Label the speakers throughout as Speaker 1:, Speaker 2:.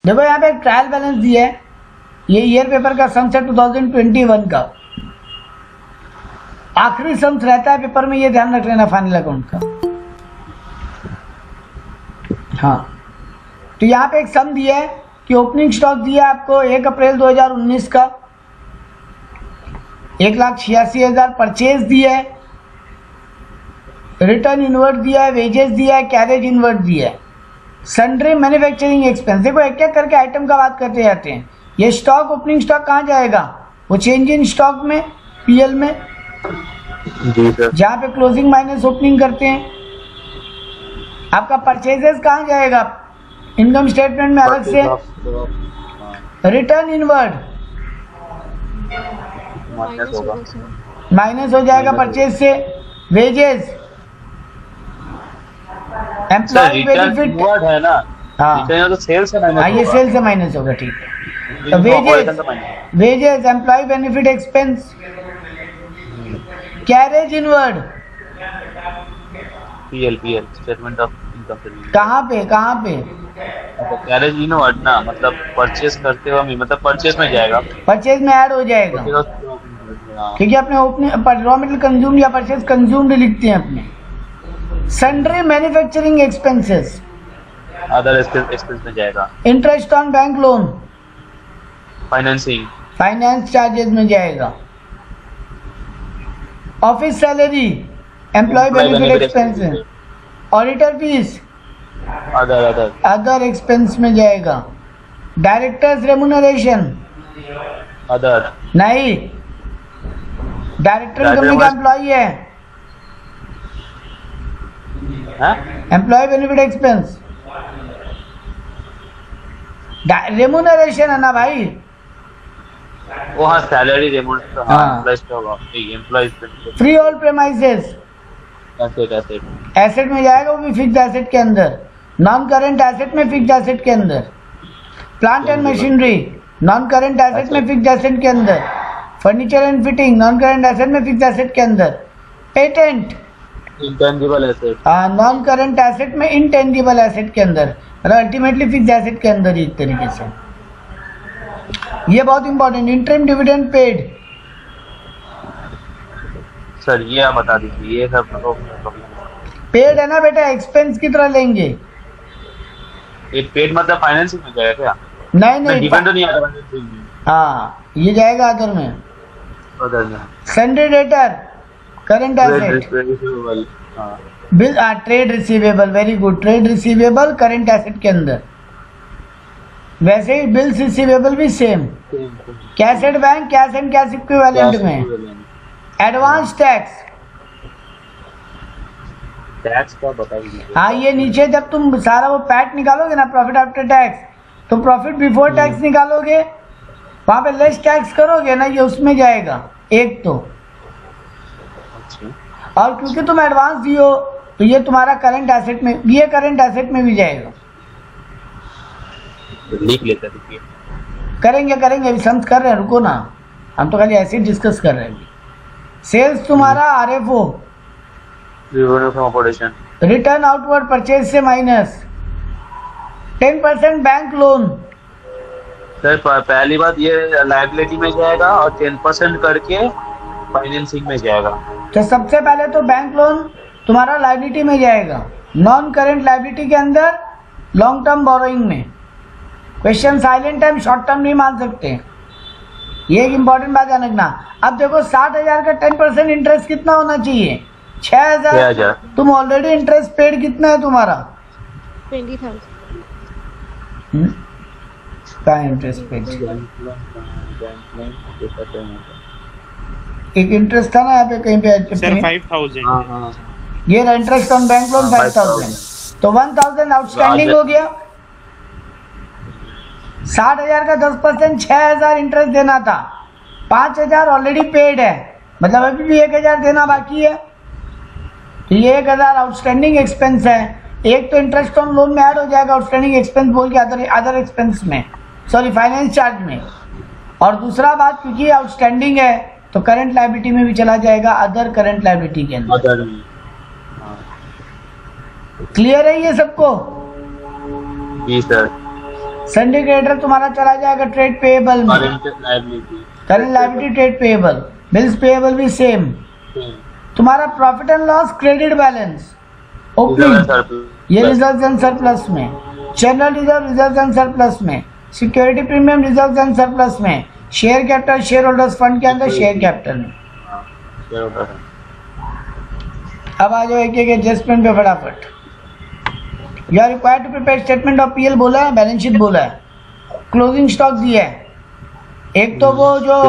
Speaker 1: देखो यहाँ पे एक ट्रायल बैलेंस दिया है, ये ईयर पेपर का सम्स है 2021 का, आखिरी सम्स रहता है पेपर में, ये ध्यान रख लेना फाइनल अकाउंट का। हाँ, तो यहाँ पे एक सम दिया है कि ओपनिंग स्टॉक दिया है आपको 1 अप्रैल 2019 का 1,86,000, परचेज दिया है, रिटर्न इनवर्ट दिया है, वेजेस दिया है, कैरेज इनवर्ट दिया है, सन्ड्री मैन्युफैक्चरिंग एक्सपेंस। देखो एक एक करके आइटम का बात करते जाते हैं। ये स्टॉक, ओपनिंग स्टॉक कहाँ जाएगा? वो चेंज इन स्टॉक में, पीएल में, जहाँ पे क्लोजिंग माइनस ओपनिंग करते हैं। आपका परचेजेस कहाँ जाएगा? इनकम स्टेटमेंट में अलग से रिटर्न इनवर्ड माइनस हो जाएगा परचेज से, वेजेस, एम्प्लॉय बेनिफिट
Speaker 2: है ना।
Speaker 1: हाँ,
Speaker 2: तो सेल्स है,
Speaker 1: ये सेल से माइनस होगा, ठीक है। तो wages, employee benefit expense, carriage inward,
Speaker 2: PL statement of income.
Speaker 1: कहाँ पे
Speaker 2: कैरेज इनवर्ड ना, मतलब परचेज करते हुए, मतलब परचेज में जाएगा,
Speaker 1: परचेज में ऐड हो जाएगा, क्योंकि अपने ओपनिंग रॉ मटेरियल कंज्यूम या परचेज कंज्यूम्ड लिखते हैं अपने। Sundry manufacturing expenses,
Speaker 2: other expense में जाएगा।
Speaker 1: Interest on bank loan,
Speaker 2: finance
Speaker 1: charges में जाएगा। Office salary, employee benefit expenses, auditor fees, other expense में जाएगा। डायरेक्टर्स रेम्यूनरेशन,
Speaker 2: अदर
Speaker 1: नहीं, डायरेक्टर कंपनी का एम्प्लॉय है, एम्प्लॉय बेनिफिट एक्सपेंस, रेम्यूनरेशन है ना भाई,
Speaker 2: वो हाँ salary remuneration.
Speaker 1: Freehold premises, asset में जाएगा, वो भी फिक्स्ड एसेट के अंदर। नॉन करेंट एसेट में फिक्स्ड एसेट के अंदर। Plant and machinery, non current asset में फिक्स्ड एसेट के अंदर। Furniture and fitting, non current asset में फिक्स्ड एसेट के अंदर। Patent,
Speaker 2: intangible asset,
Speaker 1: non current asset में इंटेंजिबल एसेट के अंदर, अल्टीमेटली फिक्स्ड एसेट के अंदर। एक तरीके से ये बहुत important. Interim dividend paid,
Speaker 2: sir ये आप बता दीजिए, ये सब
Speaker 1: पेड है ना बेटा, एक्सपेंस की तरह लेंगे।
Speaker 2: ये पेड मतलब फाइनेंसिंग में जाएगा क्या?
Speaker 1: नहीं,
Speaker 2: डिपेंड नहीं आता।
Speaker 1: हाँ, ये जाएगा अदर में। Sundry debtor, current asset, bill, trade receivable, very good, trade receivable current asset के अंदर। वैसे ही बिल्स रिसीवेबल भी same. Cash at bank, cash and cash equivalent में। एडवांस टैक्स
Speaker 2: का बताइए।
Speaker 1: हाँ, ये नीचे जब तुम सारा वो पैट निकालोगे ना, प्रॉफिट आफ्टर टैक्स, तो प्रॉफिट बिफोर टैक्स निकालोगे, वहां पे लेस टैक्स करोगे ना, ये उसमें जाएगा एक तो। और क्योंकि तुम एडवांस दियो तो ये तुम्हारा करंट एसेट में, ये करंट एसेट में भी जाएगा।
Speaker 2: लिख लेते हैं,
Speaker 1: करेंगे अभी सम्स कर रहे हैं, रुको ना, हम तो खाली ऐसे डिस्कस कर रहे हैं। सेल्स तुम्हारा आरएफओ, रिटर्न आउटवर्ड परचेज से माइनस। 10% bank loan.
Speaker 2: सर पहली बात ये लायबिलिटी में जाएगा और 10% करके फाइनेंसिंग में जाएगा।
Speaker 1: तो सबसे पहले तो बैंक लोन तुम्हारा लायबिलिटी में जाएगा, नॉन करेंट लायबिलिटी के अंदर, लॉन्ग टर्म बोरोइंग में। Question silent time short term नहीं मान सकते, ये एक इंपॉर्टेंट बात ध्यान रखना। अब देखो 60,000 का 10% इंटरेस्ट कितना होना चाहिए? 6,000। तुम ऑलरेडी इंटरेस्ट पेड कितना है तुम्हारा?
Speaker 3: 20,000
Speaker 1: का इंटरेस्ट पेड। एक इंटरेस्ट था ना यहाँ पे कहीं पे
Speaker 4: सर 5,000।
Speaker 1: ये इंटरेस्ट ऑन बैंक लोन 5,000, तो 1,000 आउटस्टैंडिंग हो गया। 60,000 का 10% 6,000 इंटरेस्ट देना था, 5,000 ऑलरेडी पेड है, मतलब अभी भी 1,000 देना बाकी है। तो ये 1,000 आउटस्टैंडिंग एक्सपेंस है। एक तो इंटरेस्ट ऑन लोन में ऐड हो जाएगा आउटस्टैंडिंग एक्सपेंस बोल के, अदर एक्सपेंस में, सॉरी फाइनेंस चार्ज में। और दूसरा बात, क्योंकि आउटस्टैंडिंग है तो करंट लायबिलिटी में भी चला जाएगा, अदर करंट लायबिलिटी के अंदर। क्लियर है ये सबको?
Speaker 2: जी सर।
Speaker 1: सन्डे क्रेडिटर तुम्हारा चला जाएगा ट्रेड पेएबल में, current liability trade payable, bills payable भी सेम। तुम्हारा profit and loss credit balance opening ये रिजर्व एंड सरप्लस में, जनरल रिजर्व एंड सरप्लस में, security premium reserve and surplus में, share capital share holders fund के अंदर share capital में। अब आ जाओ एक एक एडजस्टमेंट पे फटाफट। You are required to prepare statement of PL बोला है, बैलेंस शीट बोला है, क्लोजिंग स्टॉक दिया है। एक तो वो जो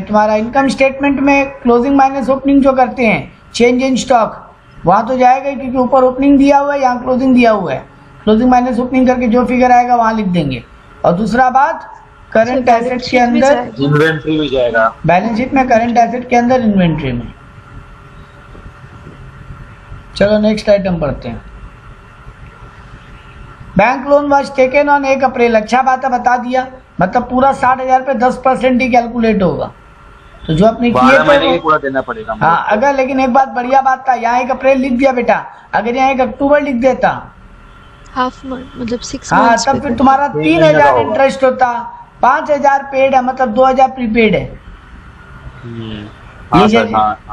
Speaker 1: तुम्हारा इनकम स्टेटमेंट में क्लोजिंग माइनस ओपनिंग जो करते हैं चेंज इन स्टॉक, वहां तो जाएगा ही क्योंकि ऊपर ओपनिंग दिया हुआ है, यहाँ क्लोजिंग दिया हुआ है। क्लोजिंग माइनस ओपनिंग करके जो फिगर आएगा वहां लिख देंगे। और दूसरा बात करंट एसेट के अंदर
Speaker 2: इन्वेंट्री भी जाएगा,
Speaker 1: बैलेंस शीट में करंट एसेट के अंदर इन्वेंट्री में। चलो नेक्स्ट आइटम पढ़ते हैं। Bank loan was taken on 1 अप्रैल। अच्छा बात है, बता दिया, मतलब पूरा 60,000 पे 10% ही कैलकुलेट होगा। तो जो अपने किए थे
Speaker 2: पूरा देना पड़ेगा।
Speaker 1: हाँ, अगर लेकिन एक बात बढ़िया बात था, यहाँ 1 अप्रैल लिख दिया बेटा, अगर यहाँ 1 अक्टूबर लिख देता
Speaker 3: हाफ मंथ मतलब 6
Speaker 1: हाँ,
Speaker 3: मंथ्स
Speaker 1: तब फिर तुम्हारा 3,000 इंटरेस्ट होता, 5,000 पेड है, मतलब 2,000 प्रीपेड है।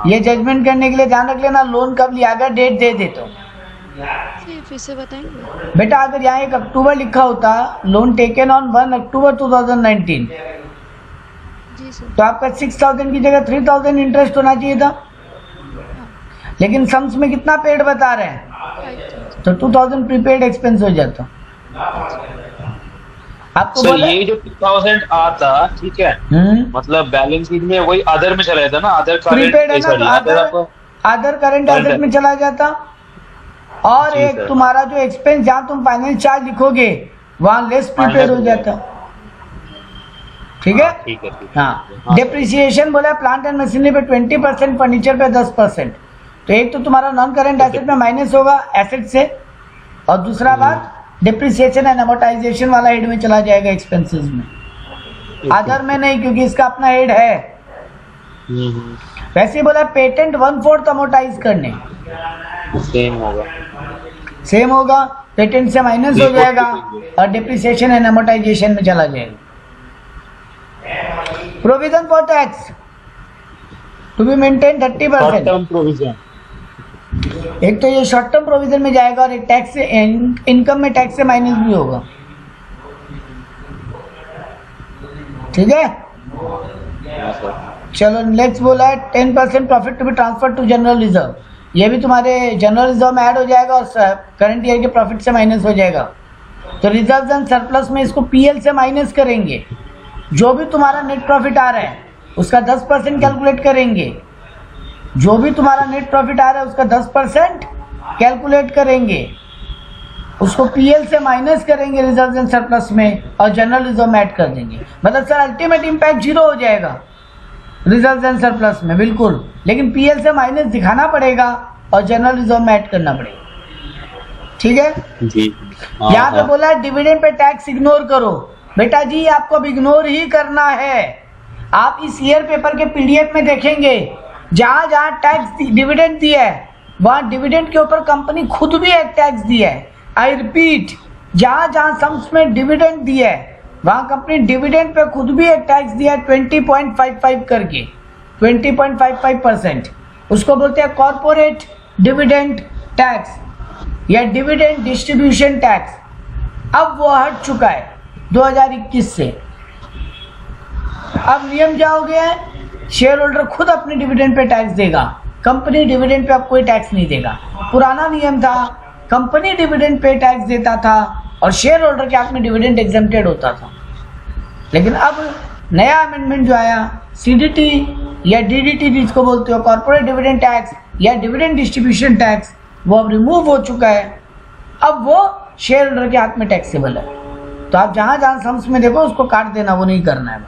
Speaker 1: ये जजमेंट करने के लिए ध्यान रख लेना, लोन कब लिया, अगर डेट दे दे तो
Speaker 3: फिर से बताएंगे
Speaker 1: बेटा। अगर यहाँ 1 अक्टूबर लिखा होता, लोन टेकन ऑन 1 अक्टूबर 2019,
Speaker 3: जी सर,
Speaker 1: तो आपका 6,000 की जगह 3,000 इंटरेस्ट होना चाहिए था। लेकिन सम्स में कितना पेड बता रहे हैं,
Speaker 3: 5,000।
Speaker 1: तो 2,000 प्रीपेड एक्सपेंस हो जाता। आपको
Speaker 2: सर
Speaker 1: बोला
Speaker 2: ये जो 2,000 आता, ठीक है, मतलब बैलेंस शीट में वही अदर में चला जाता ना, अदर
Speaker 1: प्रीपेड है ना, तो अदर करंट एसेट में चला जाता। और एक तुम्हारा जो एक्सपेंस जहां तुम फाइनेंस चार्ज लिखोगे वहां लेस प्रीपेड हो जाता। ठीक है,
Speaker 2: ठीक है।
Speaker 1: हाँ, डिप्रिसिएशन बोला प्लांट एंड मशीनरी पे 20%, फर्नीचर पे 10%। तो एक तो तुम्हारा नॉन करंट एसेट में माइनस होगा एसेट से, और दूसरा बात डिप्रिसिएशन एंड अमोर्टाइजेशन वाला हेड में चला जाएगा एक्सपेंसेस में, अदर में नहीं, क्योंकि इसका अपना हेड है। वैसे ही बोला पेटेंट 1/4 अमोर्टाइज करने, सेम होगा, पेटेंट से माइनस हो जाएगा और डिप्रिसिएशन एंड अमोर्टाइजेशन में चला जाएगा। Provision for tax to be maintain 30%।
Speaker 2: Provision
Speaker 1: एक तो ये शॉर्ट टर्म प्रोविजन में जाएगा और एक टैक्स से इनकम में टैक्स से माइनस भी होगा। ठीक है, चलो नेक्स्ट बोला है 10% profit to be transfer to general reserve. ये भी तुम्हारे जनरल रिजर्व में ऐड हो जाएगा और करंट ईयर के प्रॉफिट से माइनस हो जाएगा। तो रिजर्व एंड सरप्लस में इसको पीएल से माइनस करेंगे, जो भी तुम्हारा नेट प्रॉफिट आ रहा है उसका 10% कैलकुलेट करेंगे, जो भी तुम्हारा नेट प्रॉफिट आ रहा है उसका 10% कैलकुलेट करेंगे, उसको पीएल से माइनस करेंगे रिजर्व एंड सरप्लस में और जनरल रिजर्व में ऐड कर देंगे। मतलब सर अल्टीमेट इम्पैक्ट 0 हो जाएगा रिजर्व एंड सरप्लस में, बिल्कुल, लेकिन पीएल से माइनस दिखाना पड़ेगा और जनरल रिजर्व में ऐड करना पड़ेगा। ठीक है
Speaker 2: जी।
Speaker 1: यहाँ पे बोला है डिविडेंड पे टैक्स इग्नोर करो। बेटा जी आपको अब इग्नोर ही करना है। आप इस ईयर पेपर के पीडीएफ में देखेंगे, जहां जहां टैक्स डिविडेंड दिया है वहां डिविडेंड के ऊपर कंपनी खुद भी एक टैक्स दिया है। आई रिपीट, जहां जहां सम्स में डिविडेंड दिया है वहां कंपनी डिविडेंड पे खुद भी एक टैक्स दिया है 20.55 करके, 20.55%। उसको बोलते हैं कॉर्पोरेट डिविडेंड टैक्स या डिविडेंड डिस्ट्रीब्यूशन टैक्स। अब वो हट चुका है 2021 से। अब नियम क्या हो गया है, शेयर होल्डर खुद अपने डिविडेंड पे टैक्स देगा, कंपनी डिविडेंड पे अब कोई टैक्स नहीं देगा। पुराना नियम था कंपनी डिविडेंड पे टैक्स देता था और शेयर होल्डर के हाथ में डिविडेंड एग्जेम्प्टेड होता था। लेकिन अब नया अमेंडमेंट जो आया, सीडीटी या डीडीटी जिसको बोलते हो, कॉर्पोरेट डिविडेंड टैक्स या डिविडेंड डिस्ट्रीब्यूशन टैक्स, वो अब रिमूव हो चुका है। अब वो शेयर होल्डर के हाथ में टैक्सेबल है। तो आप जहां जहां सम्स में देखो उसको काट देना, वो नहीं करना है।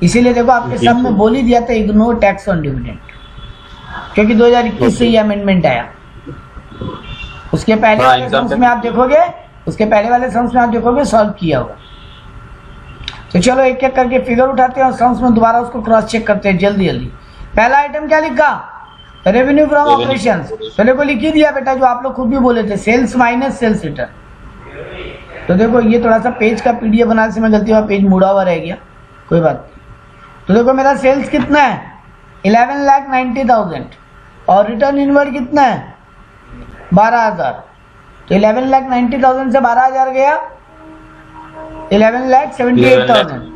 Speaker 1: इसीलिए देखो आपके सम में बोल ही दिया था इग्नोर टैक्स ऑन डिविडेंड, क्योंकि 2021 से ये अमेंडमेंट आया। उसके पहले वाले सम्स में आप देखोगे, उसके पहले वाले सम्स में आप देखोगे सॉल्व किया होगा। तो चलो एक एक करके फिगर उठाते हैं और सम्स में दोबारा उसको क्रॉस चेक करते हैं जल्दी जल्दी। पहला आइटम क्या लिखा, रेवेन्यू फ्रॉम ऑपरेशंस। पहले को लिख ही दिया बेटा, जो आप लोग खुद भी बोले थे, सेल्स माइनस सेल्स रिटर्न। तो देखो ये थोड़ा सा पेज का पीडीएफ बनाने से मैं गलती हुआ, पेज मुड़ा हुआ रह गया, कोई बात नहीं। तो देखो मेरा सेल्स कितना है 11,90,000 और रिटर्न इनवर्ड कितना है 12,000। तो 11,90,000 से 12,000 गया 11,78,000।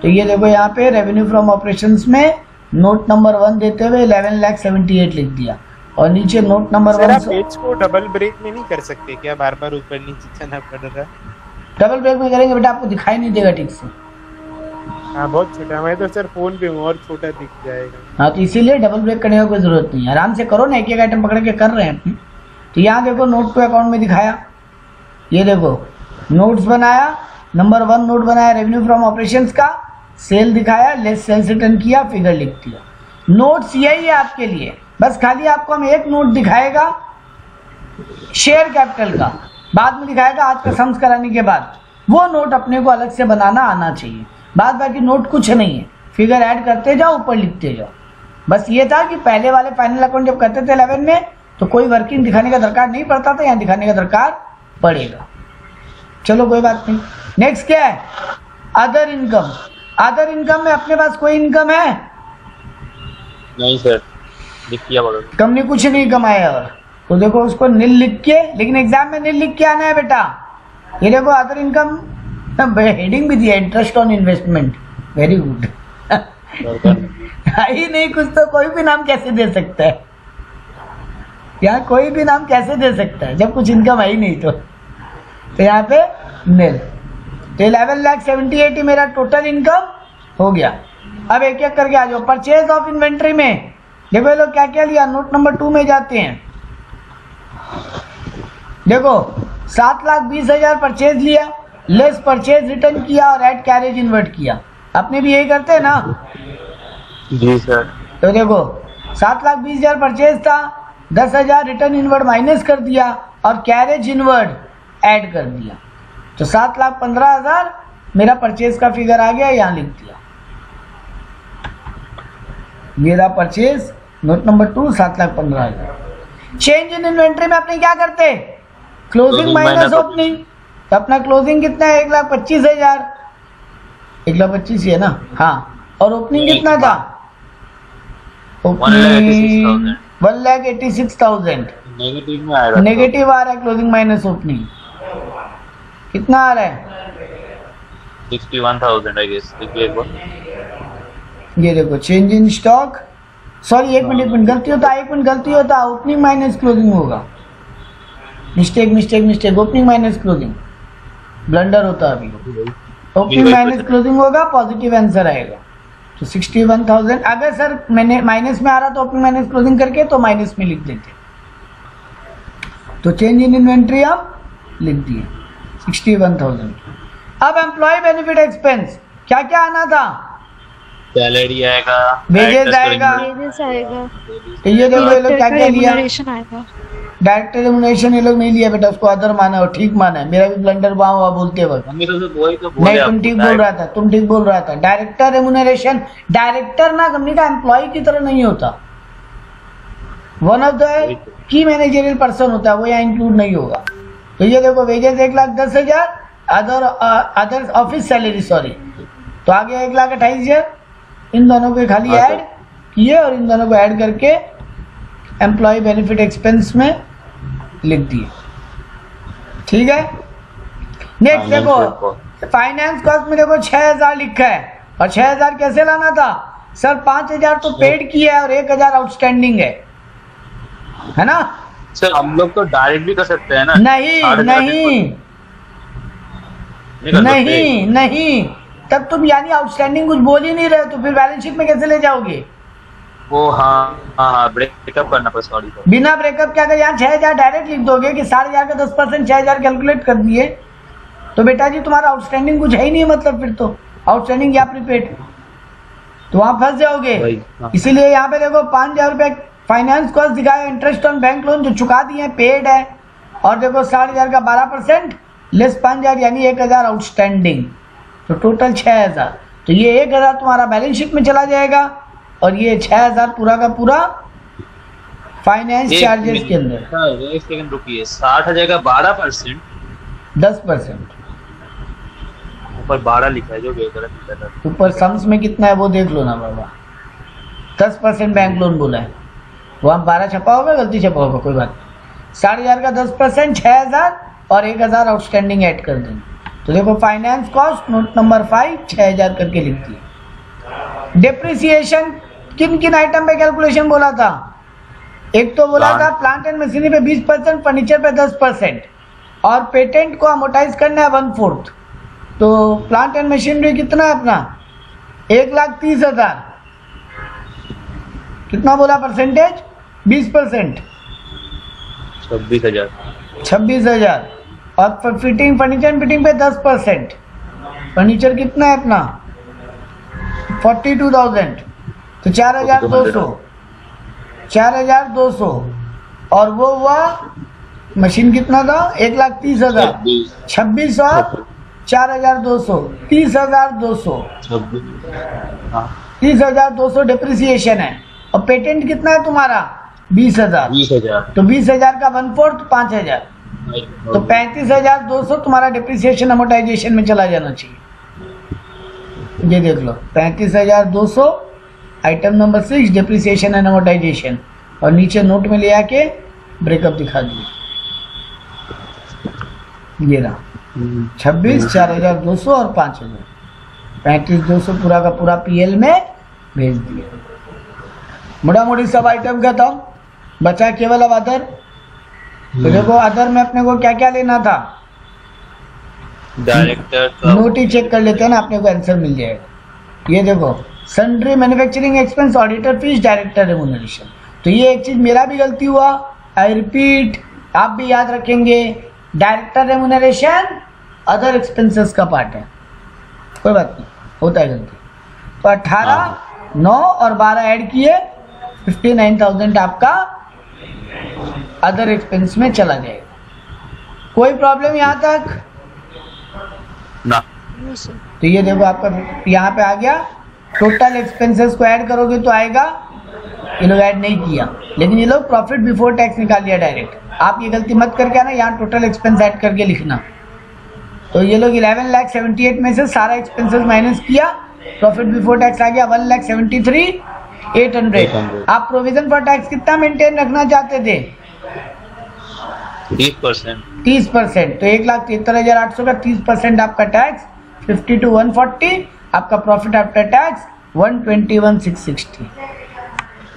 Speaker 1: तो ये देखो यहाँ पे रेवेन्यू फ्रॉम ऑपरेशंस में नोट नंबर 1 देते हुए 11,78,000 लिख दिया और नीचे नोट नंबर 1।
Speaker 4: पेज को डबल ब्रेक में नहीं कर सकते क्या, बार बार ऊपर नीचे चलना पड़ रहा है?
Speaker 1: डबल ब्रेक में करेंगे बेटा आपको दिखाई नहीं देगा ठीक से।
Speaker 4: हाँ बहुत छोटा, मैं तो सर फोन पे हूँ और छोटा दिख जाएगा।
Speaker 1: हाँ तो इसीलिए डबल ब्रेक करने का कोई जरूरत नहीं है, आराम से करो ना, एक एक आइटम पकड़ के कर रहे हैं अपने। तो यहाँ देखो नोट टू अकाउंट में दिखाया, ये देखो नोट्स बनाया, नंबर 1 नोट बनाया रेवेन्यू फ्रॉम ऑपरेशंस का, सेल दिखाया, लेस सेल्स रिटर्न किया, फिगर लिख दिया। नोट्स यही है आपके लिए, बस खाली आपको हम एक नोट दिखाएगा शेयर कैपिटल का, बाद में दिखाएगा आज का सम्स कराने के बाद, वो नोट अपने को अलग से बनाना आना चाहिए। बाद बाकी नोट कुछ नहीं है, फिगर ऐड करते जाओ, ऊपर लिखते जाओ। बस ये था कि पहले वाले फाइनल अकाउंट जब करते थे 11 में तो कोई वर्किंग दिखाने का दरकार नहीं पड़ता था, यहाँ दिखाने का दरकार पड़ेगा। चलो कोई बात नहीं। नेक्स्ट क्या है अदर इनकम। अदर इनकम में अपने पास कोई इनकम है
Speaker 2: नहीं सर, लिखिए बोलो।
Speaker 1: कंपनी कुछ नहीं कमाया और तो देखो उसको नील लिख के, लेकिन एग्जाम में नील लिख के आना है बेटा। ये देखो अदर इनकम हेडिंग भी दिया interest on investment, very good. ही नहीं कुछ तो कोई भी नाम कैसे दे सकता है, यहाँ कोई भी नाम कैसे दे सकता है जब कुछ इनकम है ही नहीं। तो यहाँ पे नील। तो 11,78,000 मेरा टोटल इनकम हो गया। अब एक एक करके आ जाओ। परचेज ऑफ इन्वेंट्री में देखो ये लोग क्या क्या लिया, नोट नंबर 2 में जाते हैं। देखो 7,20,000 परचेज लिया, लेस परचेज रिटर्न किया और ऐड कैरेज इन्वर्ट किया। अपने भी यही करते हैं ना?
Speaker 2: जी सर।
Speaker 1: तो देखो 7,20,000 परचेज था, 10,000 रिटर्न इनवर्ड माइनस कर दिया और कैरेज इनवर्ड ऐड कर दिया। तो 7,15,000 मेरा परचेज का फिगर आ गया, यहाँ लिख दिया। मेरा purchase note number 2 7,15,000। Change in inventory में अपने क्या करते, क्लोजिंग माइनस ओपनिंग। तो अपना क्लोजिंग कितना है 1,25,000, 1,25,000 है ना? हाँ। और ओपनिंग कितना था? ओपनिंग 1,86,000।
Speaker 2: नेगेटिव में आएगा,
Speaker 1: नेगेटिव आ रहा है क्लोजिंग माइनस ओपनिंग। कितना आ रहा है?
Speaker 2: 61,000 आई गेस। देखिए एक बार,
Speaker 1: ये देखो चेंज इन स्टॉक, सॉरी एक मिनट गलती होता है, 1 मिनट गलती होता है, ओपनिंग माइनस क्लोजिंग होगा। Mistake opening minus closing, blunder होता है अभी। ओपनिंग माइनस क्लोजिंग होगा, पॉजिटिव आंसर आएगा। तो 61,000। अगर सर मैंने माइनस में आ रहा तो ओपनिंग माइनस क्लोजिंग करके तो माइनस में लिख देते। तो चेंज इन इन्वेंट्री हम लिख दिए 61,000। अब एम्प्लॉय बेनिफिट एक्सपेंस क्या क्या आना था?
Speaker 2: सैलरी आएगा,
Speaker 1: वेजेस आएगा,
Speaker 3: वेजेस आएगा,
Speaker 1: तो ये देखो ये लोग क्या क्या लिया।
Speaker 3: रेम्युनरेशन आएगा।
Speaker 1: डायरेक्टर रेम्युनरेशन ये लोग नहीं लिया बेटा, उसको अदर माना और ठीक माना है। मेरा भी ब्लंडर हुआ बोलते वक्त।
Speaker 2: मम्मी तो वही तो बोले
Speaker 1: नहीं
Speaker 2: आपको,
Speaker 1: तुम ठीक बोल रहा था, तुम ठीक बोल रहा था। डायरेक्टर रेम्युनरेशन, डायरेक्टर ना कंपनी का एम्प्लॉय की तरह नहीं होता, one of the key managerial person होता है, वो यहाँ इंक्लूड नहीं होगा। तो ये देखो wages 1,10,000, other office salary sorry, तो आ गया 1,28,000। इन दोनों को खाली ऐड किए और इन दोनों को ऐड करके एम्प्लॉय बेनिफिट एक्सपेंस में लिख दिए। ठीक है। नेक्स्ट देखो फाइनेंस कॉस्ट में देखो 6,000 लिखा है, और 6,000 कैसे लाना था सर? 5,000 तो पेड किया है और 1,000 आउटस्टैंडिंग है ना
Speaker 2: सर? हम लोग तो डायरेक्ट भी कर सकते हैं ना?
Speaker 1: नहीं, तब तुम यानी आउटस्टैंडिंग कुछ बोल ही नहीं रहे, तो फिर बैलेंस शीट में कैसे ले जाओगे?
Speaker 2: वो हाँ ब्रेकअप करना पड़ा, सॉरी।
Speaker 1: बिना ब्रेकअप क्या कर, यहाँ 6,000 डायरेक्ट लिख दोगे कि 4,500 का 10% 6,000 कैलकुलेट कर दिए, तो बेटा जी तुम्हारा आउटस्टैंडिंग कुछ है ही नहीं, मतलब फिर तो आउटस्टैंडिंग या प्रीपेड, तो वहां फंस जाओगे। इसीलिए यहाँ पे देखो 5,000 रुपए फाइनेंस कॉस्ट दिखाया, इंटरेस्ट ऑन बैंक लोन जो चुका दिए पेड है, और देखो 7,000 का 12% लेस 5,000 यानी 1,000 आउटस्टैंडिंग, तो टोटल 6,000। तो ये 1,000 तुम्हारा बैलेंस शीट में चला जाएगा और ये 6,000 पूरा का पूरा फाइनेंस चार्जेस के अंदर।
Speaker 2: एक सेकंड रुकिए, 60,000 का 12%,
Speaker 1: 10%।
Speaker 2: ऊपर 12 लिखा है जो गलत लिखा था।
Speaker 1: ऊपर सम्स में कितना है वो देख लो ना बाबा। 10% बैंक लोन बोला है, वहाँ 12 छपा होगा, गलती छपा होगा, कोई बात नहीं। 60,000 का 10%, 6,000 और 1,000 आउटस्टैंडिंग ऐड कर देंगे। तो देखो फाइनेंस कॉस्ट नोट नंबर 5 6,000 करके लिखती है। डिप्रिसिएशन किन किन आइटम पे कैलकुलेशन बोला था? एक तो बोला था प्लांट एंड मशीनरी पे 20%, फर्नीचर पे 10% और पेटेंट को अमोटाइज करना है 1/4। तो प्लांट एंड मशीनरी कितना है अपना? 1,30,000। कितना बोला परसेंटेज? 20%,
Speaker 2: 26,000।
Speaker 1: 26,000। और फिटिंग फर्नीचर फिटिंग पे 10%। फर्नीचर कितना है अपना? 42,000। तो 4,200। 4,200 और वो हुआ मशीन कितना था? 1,30,000। 26 और 4,200, 30,200। 30,200 डिप्रिसिएशन है। और पेटेंट कितना है तुम्हारा? 20,000। तो 20,000 का 1/4 5,000। तो 35,200 तुम्हारा डिप्रिसिएशन अमोटाइजेशन में चला जाना चाहिए। ये देख लो 35,200 item number 6 depreciation and amortisation. और नीचे नोट में ले आके ब्रेकअप दिखा दिए। ये रहा 26, 4,200 और 5,000। 35,200 पूरा का पूरा पीएल में भेज दिया। मोटा मोटी सब आइटम खत्म, बचा केवल अब अदर। तो देखो अदर में अपने को क्या क्या लेना था?
Speaker 2: डायरेक्टर का
Speaker 1: नोट ही चेक कर लेते हैं ना, अपने को आंसर मिल जाएगा। ये देखो sundry manufacturing expense, auditor fees, director remuneration. तो ये एक चीज मेरा भी गलती हुआ, आई रिपीट, आप भी याद रखेंगे। डायरेक्टर रेम्यूनरेशन अदर एक्सपेंसेस का पार्ट है, कोई बात नहीं, होता है गलती। तो 18, 9 और 12 ऐड किए, 59,000 आपका अदर एक्सपेंस में चला जाएगा। कोई प्रॉब्लम यहाँ तक?
Speaker 2: ना।
Speaker 3: No sir.
Speaker 1: तो ये देखो आपका यहाँ पे आ गया। टोटल एक्सपेंसेस को ऐड करोगे तो आएगा, ये लोग ऐड नहीं किया, लेकिन ये लोग प्रॉफिट बिफोर टैक्स निकाल लिया डायरेक्ट। आप ये गलती मत करके आना, यहाँ टोटल एक्सपेंस ऐड करके लिखना। तो ये लोग 11,78,000 में से सारा एक्सपेंसेस माइनस किया, प्रॉफिट बिफोर टैक्स आ गया 1,73,800। आप प्रोविजन फॉर टैक्स कितना मेंटेन रखना चाहते थे?
Speaker 2: 30%।
Speaker 1: 30%। तो 1,73,800 का 30% आपका टैक्स 52,140, आपका प्रॉफिट आफ्टर टैक्स 121,660।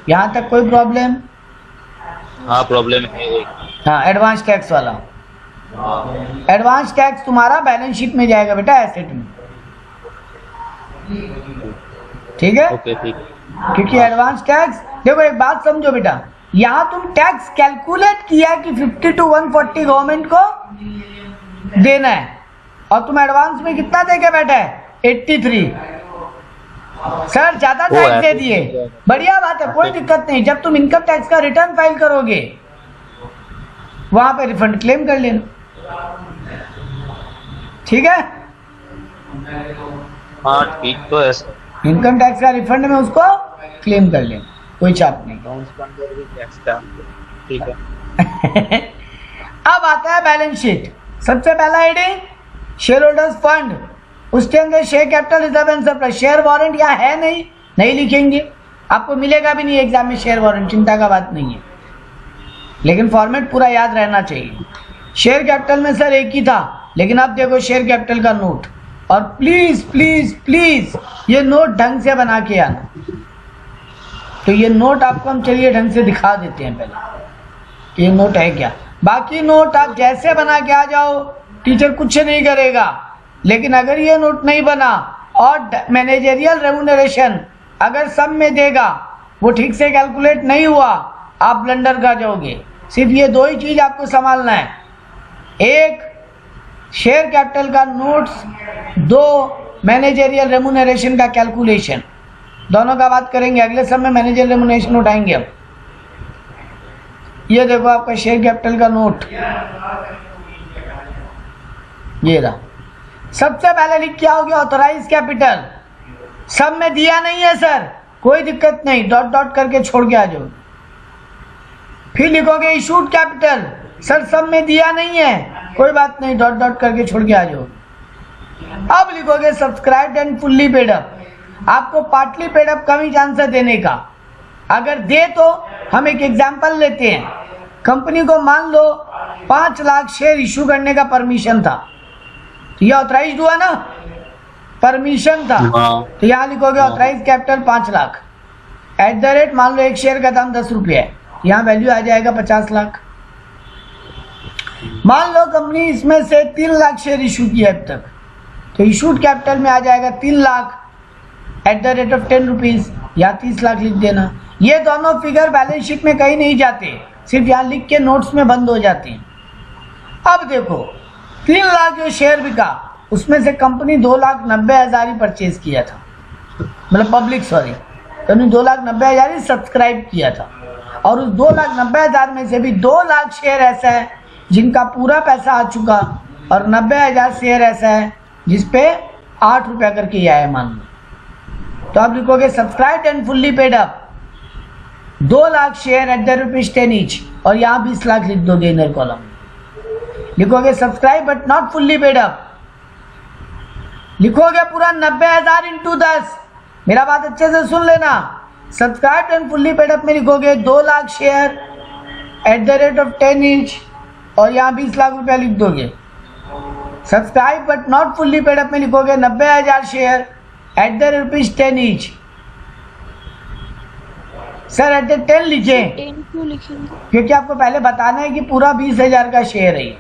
Speaker 1: यहाँ तक कोई प्रॉब्लम?
Speaker 2: हाँ प्रॉब्लम है।
Speaker 1: हाँ एडवांस टैक्स वाला। एडवांस टैक्स तुम्हारा बैलेंस शीट में जाएगा बेटा, एसेट में, ठीक है?
Speaker 2: ओके ठीक।
Speaker 1: क्योंकि एडवांस टैक्स, देखो एक बात समझो बेटा, यहाँ तुम टैक्स कैलकुलेट किया कि 52,140 गवर्नमेंट को देना है और तुम एडवांस में कितना दे के बैठा है? 83। सर ज्यादा टैक्स दे दिए, बढ़िया बात है, कोई दिक्कत नहीं। जब तुम इनकम टैक्स का रिटर्न फाइल करोगे वहां पे रिफंड क्लेम कर लेना, ठीक है?
Speaker 2: हाँ ठीक तो है सर।
Speaker 1: इनकम टैक्स का रिफंड में उसको क्लेम कर लेना, कोई चाप नहीं।
Speaker 2: ठीक है।
Speaker 1: अब आता है बैलेंस शीट। सबसे पहला हेडिंग शेयर होल्डर्स फंड, उसके अंदर share capital reserve and surplus. Share warrant यहाँ है नहीं लिखेंगे, आपको मिलेगा भी नहीं एग्जाम में शेयर वारंट, चिंता का बात नहीं है, लेकिन फॉर्मेट पूरा याद रहना चाहिए। शेयर कैपिटल में सर एक ही था, लेकिन अब देखो शेयर कैपिटल का नोट। और प्लीज प्लीज प्लीज ये नोट ढंग से बना के आना। तो ये नोट आपको हम चलिए ढंग से दिखा देते हैं पहले, ये नोट है क्या। बाकी नोट आप जैसे बना के आ जाओ, टीचर कुछ नहीं करेगा, लेकिन अगर ये नोट नहीं बना और मैनेजरियल रेम्यूनरेशन अगर सब में देगा, वो ठीक से कैलकुलेट नहीं हुआ, आप ब्लंडर कर जाओगे। सिर्फ ये दो ही चीज आपको संभालना है, एक शेयर कैपिटल का नोट्स, दो मैनेजरियल रेम्यूनरेशन का कैलकुलेशन। दोनों का बात करेंगे अगले सब में, मैनेजरियल रेम्यूनरेशन उठाएंगे। अब ये देखो आपका शेयर कैपिटल का नोट, ये रहा। सबसे पहले लिख के आओगे ऑथराइज कैपिटल, सब में दिया नहीं है सर, कोई दिक्कत नहीं, डॉट डॉट करके छोड़ के आ जाओ। फिर लिखोगे इशूड कैपिटल, सर सब में दिया नहीं है, कोई बात नहीं, डॉट डॉट करके छोड़ के आ जाओ। अब लिखोगे subscribed and fully paid up. आपको पार्टली पेड अप कम ही चांस है देने का। अगर दे तो हम एक एग्जांपल लेते हैं। कंपनी को मान लो 5 लाख शेयर इशू करने का परमिशन था, तो ये ऑथराइज्ड हुआ ना, परमिशन था, तो यहाँ लिखोगे authorise capital 5 lakh at the rate, मान लो एक शेयर का दाम 10 रुपये है, यहाँ वैल्यू आ जाएगा 50 लाख। मान लो कंपनी इसमें से 3 लाख शेयर इशू किया अब तक, तो इशूड कैपिटल में आ जाएगा 3 lakh at the rate of 10 rupees, या 30 लाख लिख देना। ये दोनों फिगर बैलेंस शीट में कहीं नहीं जाते, सिर्फ यहाँ लिख के नोट्स में बंद हो जाते हैं। अब देखो 3 लाख जो शेयर बिका, उसमें से कंपनी 2,90,000 ही परचेज किया था, मतलब पब्लिक सॉरी, कंपनी 2,90,000 ही सब्सक्राइब किया था, और उस 2,90,000 में से भी 2 लाख शेयर ऐसा है जिनका पूरा पैसा आ चुका, और 90,000 शेयर ऐसा है जिसपे 8 रुपया करके ही आया मान लो। तो आप लिखोगे subscribe and fully paid up 2 lakh share at the ₹10 each, और यहाँ 20 लाख लिख दोगे इनर कॉलम। लिखोगे subscribe but not fully paid up, लिखोगे पूरा 90,000 इंटू 10। मेरा बात अच्छे से सुन लेना। Subscribe and fully paid up में लिखोगे 2 lakh share eight the rate of 10 each, और यहाँ 20 लाख रुपया लिख दोगे। Subscribe but not fully paid up में लिखोगे 90,000 share at the ₹10 each. Sir at the 10 लीजिए,
Speaker 3: 10 क्यों लिखेंगे?
Speaker 1: क्योंकि आपको पहले बताना है कि पूरा 20,000 का शेयर है ये,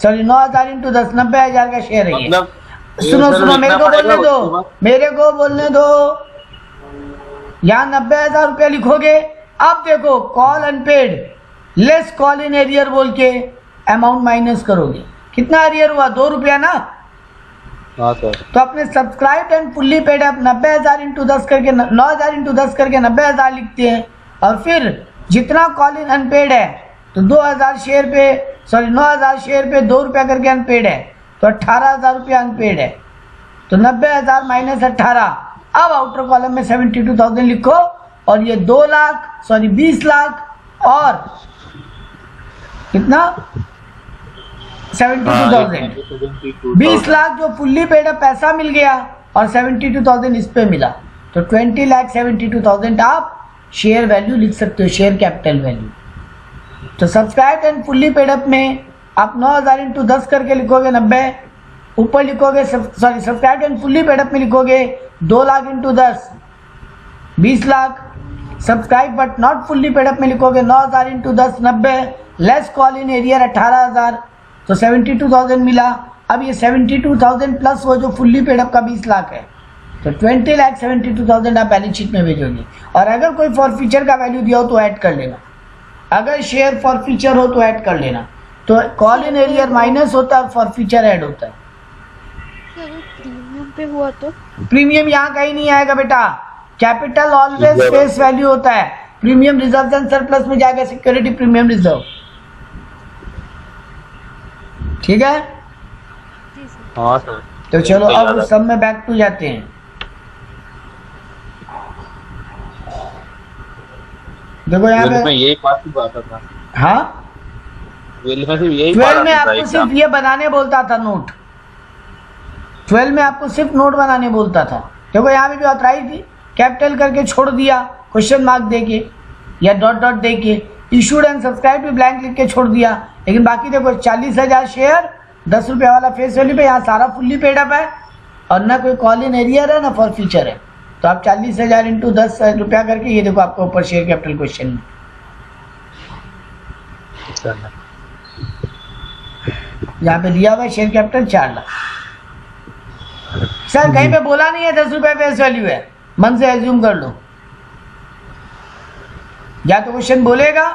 Speaker 1: सॉरी 9,000 इंटू 10, 90,000 का शेयर है ये। सुनो सुनो, मेरे को बोलने दो, मेरे को बोलने दो। यहाँ 90,000 रुपया लिखोगे। अब देखो call unpaid less call in arrear बोल के अमाउंट माइनस करोगे, कितना एरियर हुआ? 2 रुपया ना।
Speaker 2: हाँ सर।
Speaker 1: तो अपने subscribe and fully paid up 90,000 into 10 करके 9,000 इंटू 10 करके 90,000 लिखते हैं, और फिर जितना कॉल इन अनपेड है तो 2,000 शेयर पे, सॉरी 9,000 शेयर पे 2 रुपया करके अनपेड है, तो 18,000 रुपया अनपेड है। तो 90,000 माइनस 18। अब आउटर कॉलम में 72,000 लिखो, और ये 2 लाख सॉरी 20 लाख और कितना 72,000, 20 लाख जो फुल्ली पेड अप पैसा मिल गया, और 72,000 इस पे मिला, तो 20,72,000 आप शेयर वैल्यू लिख सकते हो, शेयर कैपिटल वैल्यू। तो subscribe and fully paid up में आप 9,000 इंटू 10 करके लिखोगे 90, ऊपर लिखोगे sorry subscribe and fully paid up में लिखोगे 2 lakh into 10 20 lakh, subscribe but not fully paid up में लिखोगे 9,000 into 10 90, less call in arrear 18,000, तो 72,000 मिला। अब ये 72,000 प्लस वो जो फुल्ली पेड अप का 20 लाख है, तो 20,72,000 आप बैलेंस शीट में भेजोगे। और अगर कोई फॉरफीचर का वैल्यू दिया हो तो ऐड कर लेना, अगर शेयर फॉरफीचर हो तो ऐड कर लेना। तो कॉल इन एरियर माइनस होता है, फॉरफीचर ऐड होता है।
Speaker 3: प्रीमियम पे हुआ तो
Speaker 1: प्रीमियम यहाँ कहीं नहीं आएगा बेटा, कैपिटल ऑलवेज फेस वैल्यू होता है। प्रीमियम रिजर्व एंड सरप्लस में जाएगा सिक्योरिटी प्रीमियम रिजर्व, ठीक है।
Speaker 2: हाँ सर।
Speaker 1: तो चलो अब उस सब में बैक टू जाते हैं। देखो यहाँ पे
Speaker 2: यही बात की बात था।
Speaker 1: हाँ 12 में आपको सिर्फ ये बनाने बोलता था नोट, 12 में आपको सिर्फ नोट बनाने बोलता था। देखो यहाँ पे भी ऑथराइज थी, कैपिटल करके छोड़ दिया क्वेश्चन मार्क देके या डॉट डॉट देके, इशूड एंड सब्सक्राइब भी ब्लैंक लिख के छोड़ दिया। लेकिन बाकी देखो 40,000 शेयर 10 रुपया वाला फेस वैल्यू पे, यहाँ सारा फुल्ली पेड अप है, और ना कोई कॉल इन एरियर है ना फॉर फीचर है। तो आप 40,000 इंटू 10 रुपया करके, ये देखो आपको ऊपर शेयर कैपिटल क्वेश्चन में यहाँ पे दिया हुआ है शेयर कैपिटल 4 लाख। सर कहीं पे बोला नहीं है 10 रुपया फेस वैल्यू है, मन से एज्यूम कर लो, या तो क्वेश्चन बोलेगा,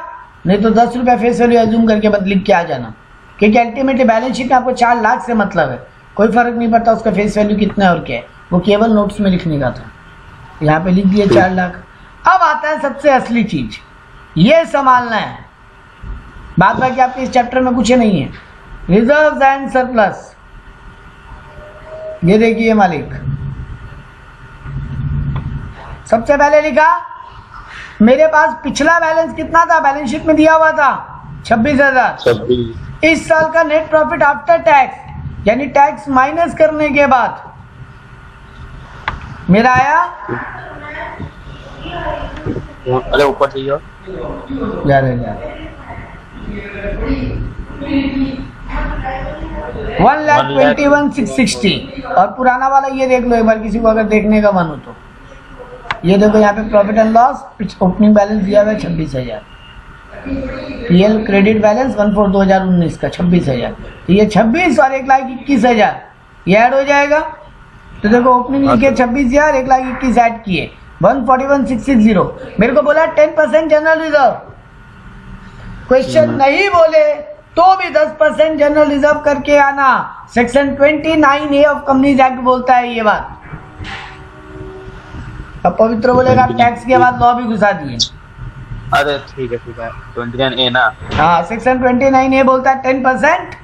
Speaker 1: नहीं तो 10 रुपया फेस वैल्यू एज्यूम करके बस लिख के आ जाना, क्योंकि अल्टीमेटली बैलेंस शीट में आपको 4 लाख से मतलब है, कोई फर्क नहीं पड़ता उसका फेस वैल्यू कितना है और क्या है, वो केवल नोट्स में लिखने का था। यहाँ पे लिख दिए 4 लाख। अब आता है सबसे असली चीज, ये संभालना है। बात बाकी आपके इस चैप्टर में कुछ नहीं है। रिजर्व एंड सरप्लस, ये देखिए मालिक, सबसे पहले लिखा मेरे पास पिछला बैलेंस कितना था, बैलेंस शीट में दिया हुआ था 26,000। इस साल का नेट प्रॉफिट आफ्टर टैक्स यानी टैक्स माइनस करने के बाद मेरा आया,
Speaker 2: अरे ऊपर चाहिए
Speaker 1: जा रहे 1,21,660। और पुराना वाला ये देख लो एक बार, किसी को अगर देखने का मन हो तो ये देखो, यहाँ पे profit and loss opening balance दिया हुआ है 26,000, पीएल क्रेडिट बैलेंस 1/4/2019 का 26,000, तो ये 26 और 1,21,000 ये ऐड हो जाएगा। तो देखो ओपनिंग लिखे 26,000, 1,21,000 ऐड किए 141,660। मेरे को बोला 10% जनरल रिजर्व, क्वेश्चन नहीं बोले तो भी 10% जनरल रिजर्व करके आना। Section 29A of companies act बोलता है ये बात। अब पवित्र बोलेगा टैक्स के बाद लॉ भी घुसा दिए।
Speaker 2: अरे ठीक है 29A ना।
Speaker 1: हाँ, सेक्शन 29A बोलता है 10%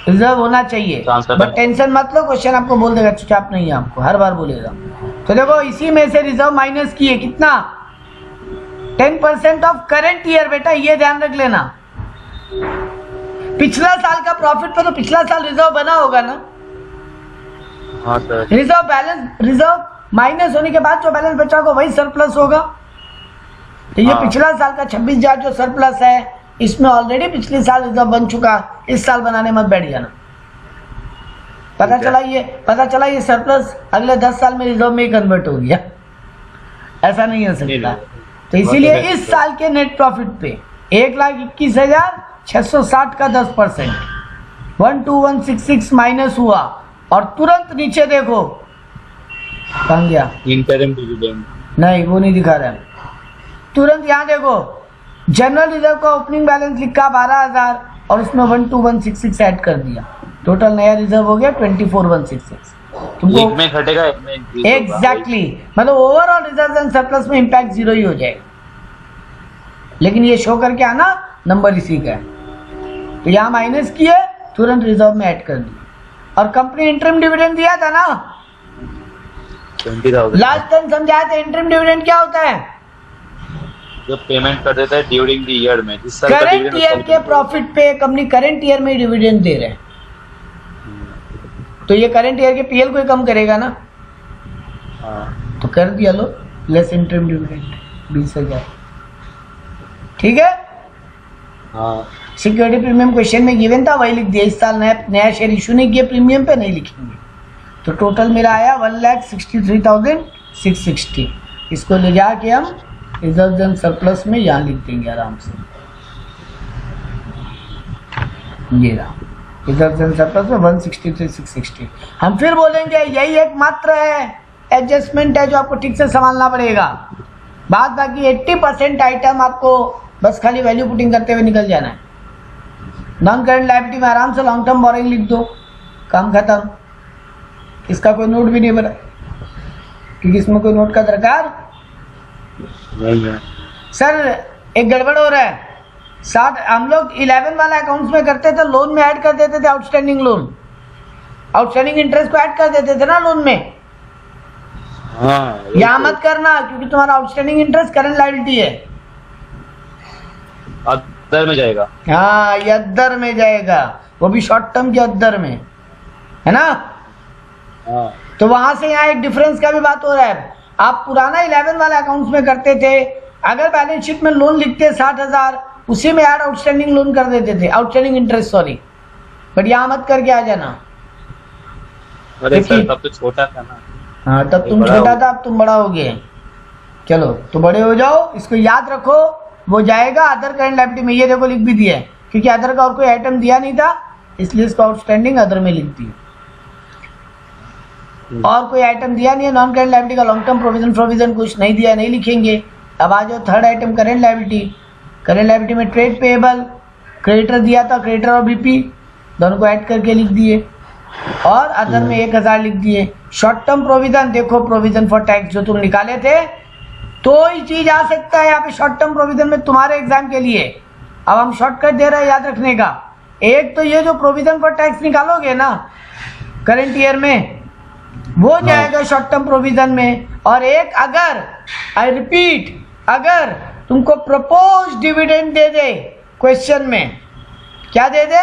Speaker 1: रिजर्व होना चाहिए, बट टेंशन मत लो, क्वेश्चन आपको बोल देगा, चुपचाप नहीं है, आपको हर बार बोलेगा। तो देखो इसी में से रिजर्व माइनस किए कितना, 10% ऑफ करेंट ईयर। बेटा ये ध्यान रख लेना, पिछला साल का प्रॉफिट पे तो पिछला साल रिजर्व बना होगा ना।
Speaker 2: हाँ sir.
Speaker 1: Reserve balance, reserve minus होने के बाद जो बैलेंस बचा होगा वही सरप्लस होगा। तो ये पिछला साल का 26,000 जो सरप्लस है, इसमें ऑलरेडी पिछले साल रिजर्व बन चुका, इस साल बनाने मत बैठ जाना। पता चला ये सरप्लस अगले 10 साल में रिजर्व में ही कन्वर्ट हो गया, ऐसा नहीं हो सकता। तो इसीलिए इस साल के नेट प्रॉफिट पे 1,21,660 का 10% 12166 माइनस हुआ, और तुरंत नीचे देखो कहाँ गया,
Speaker 2: इंटरिम डिविडेंड
Speaker 1: नहीं वो नहीं दिखा रहा है। तुरंत यहाँ देखो जनरल रिजर्व का ओपनिंग बैलेंस लिखा 12,000 और उसमें 12166 ऐड कर दिया, टोटल नया रिजर्व हो गया 24,166। तुमको
Speaker 2: में घटेगा, एक में increase होगा।
Speaker 1: एग्जैक्टली, मतलब ओवरऑल रिजर्व एंड सरप्लस में इंपैक्ट 0 ही हो जाएगा, लेकिन ये शो करके आना नंबर इसी का है। तो यहाँ माइनस किए, तुरंत रिजर्व में ऐड कर दिया। और कंपनी इंटरिम डिविडेंड दिया था ना
Speaker 2: 20,000
Speaker 1: लास्ट टाइम, समझाया था इंटरिम डिविडेंड क्या होता है,
Speaker 2: जो पेमेंट कर देता है ड्यूरिंग द ईयर में, जिस साल का
Speaker 1: करंट
Speaker 2: dividend
Speaker 1: ईयर के प्रॉफिट पे कंपनी करंट ईयर में डिविडेंड दे रहे हैं, तो ये करंट ईयर के पीएल को ही कम करेगा ना।
Speaker 2: हाँ।
Speaker 1: तो कर दिया लो लेस इंटरिम डिविडेंड 20,000, ठीक है।
Speaker 2: हाँ।
Speaker 1: सिक्योरिटी प्रीमियम क्वेश्चन में गिवन था, वही लिख दिया। इस साल नया शेयर इशू नहीं किया, प्रीमियम पे नहीं लिखेंगे। तो टोटल मेरा आया 1,63,660। इसको ले जाके हम रिजर्व एंड सरप्लस में यहाँ लिख देंगे आराम से, ये रहा रिजर्व एंड सरप्लस में 163,660। हम फिर बोलेंगे यही एक मात्र है एडजस्टमेंट है जो आपको ठीक से संभालना पड़ेगा, बाद बाकी 80% आइटम आपको बस खाली वैल्यू पुटिंग करते हुए निकल जाना है। नॉन करंट लायबिलिटी में आराम से लॉन्ग टर्म बोरिंग लिख दो, काम खत्म। इसका कोई नोट भी नहीं बना, क्योंकि इसमें कोई नोट का दरकार
Speaker 2: नहीं है।
Speaker 1: सर एक गड़बड़ हो रहा है। 60 हम लोग 11 वाला अकाउंट्स में करते थे, लोन में ऐड कर देते थे आउटस्टैंडिंग लोन, आउटस्टैंडिंग इंटरेस्ट को ऐड कर देते थे ना लोन में।
Speaker 2: हाँ,
Speaker 1: यहाँ मत करना, क्योंकि तुम्हारा आउटस्टैंडिंग इंटरेस्ट करंट लायबिलिटी है।
Speaker 2: अदर में जाएगा।
Speaker 1: हाँ, ये अदर में जाएगा, वो भी शॉर्ट टर्म के अदर में, है ना।
Speaker 2: हाँ।
Speaker 1: तो वहां से यहाँ एक डिफरेंस का भी बात हो रहा है। आप पुराना 11 वाला अकाउंट्स में करते थे, अगर बैलेंस शीट में लोन लिखते 60,000, उसी में ऐड आउटस्टैंडिंग लोन कर देते थे, आउटस्टैंडिंग इंटरेस्ट, सॉरी। बट यहाँ मत करके आ जाना।
Speaker 2: अरे सर तब तो छोटा था ना।
Speaker 1: हाँ, तब तुम छोटा था, अब तुम बड़ा हो गए। चलो तो बड़े हो जाओ, इसको याद रखो, वो जाएगा अदर करंट लायबिलिटी में। ये देखो लिख भी दिया है, क्योंकि अदर का और कोई आइटम दिया नहीं था, इसलिए इसको आउटस्टैंडिंग अदर में लिख दिया। और कोई आइटम दिया नहीं है, नॉन करंट लायबिलिटी का लॉन्ग टर्म प्रोविजन कुछ नहीं दिया, नहीं लिखेंगे। अब आ जाओ third item current liability. Current liability में ट्रेड पेएबल, क्रेडिटर दिया था, क्रेडिटर और बीपी दोनों को ऐड करके लिख दिए, और अदर में 1,000 लिख दिए। शॉर्ट टर्म प्रोविजन, देखो प्रोविजन फॉर टैक्स जो तुम निकाले थे, तो ही चीज आ सकता है यहाँ पे शॉर्ट टर्म प्रोविजन में तुम्हारे एग्जाम के लिए। अब हम शॉर्टकट दे रहे हैं याद रखने का। एक तो ये जो प्रोविजन फॉर टैक्स निकालोगे ना करंट ईयर में, वो जाएगा शॉर्ट टर्म प्रोविजन में। और एक अगर, आई रिपीट, अगर तुमको प्रपोज डिविडेंड दे दे क्वेश्चन में क्या दे दे?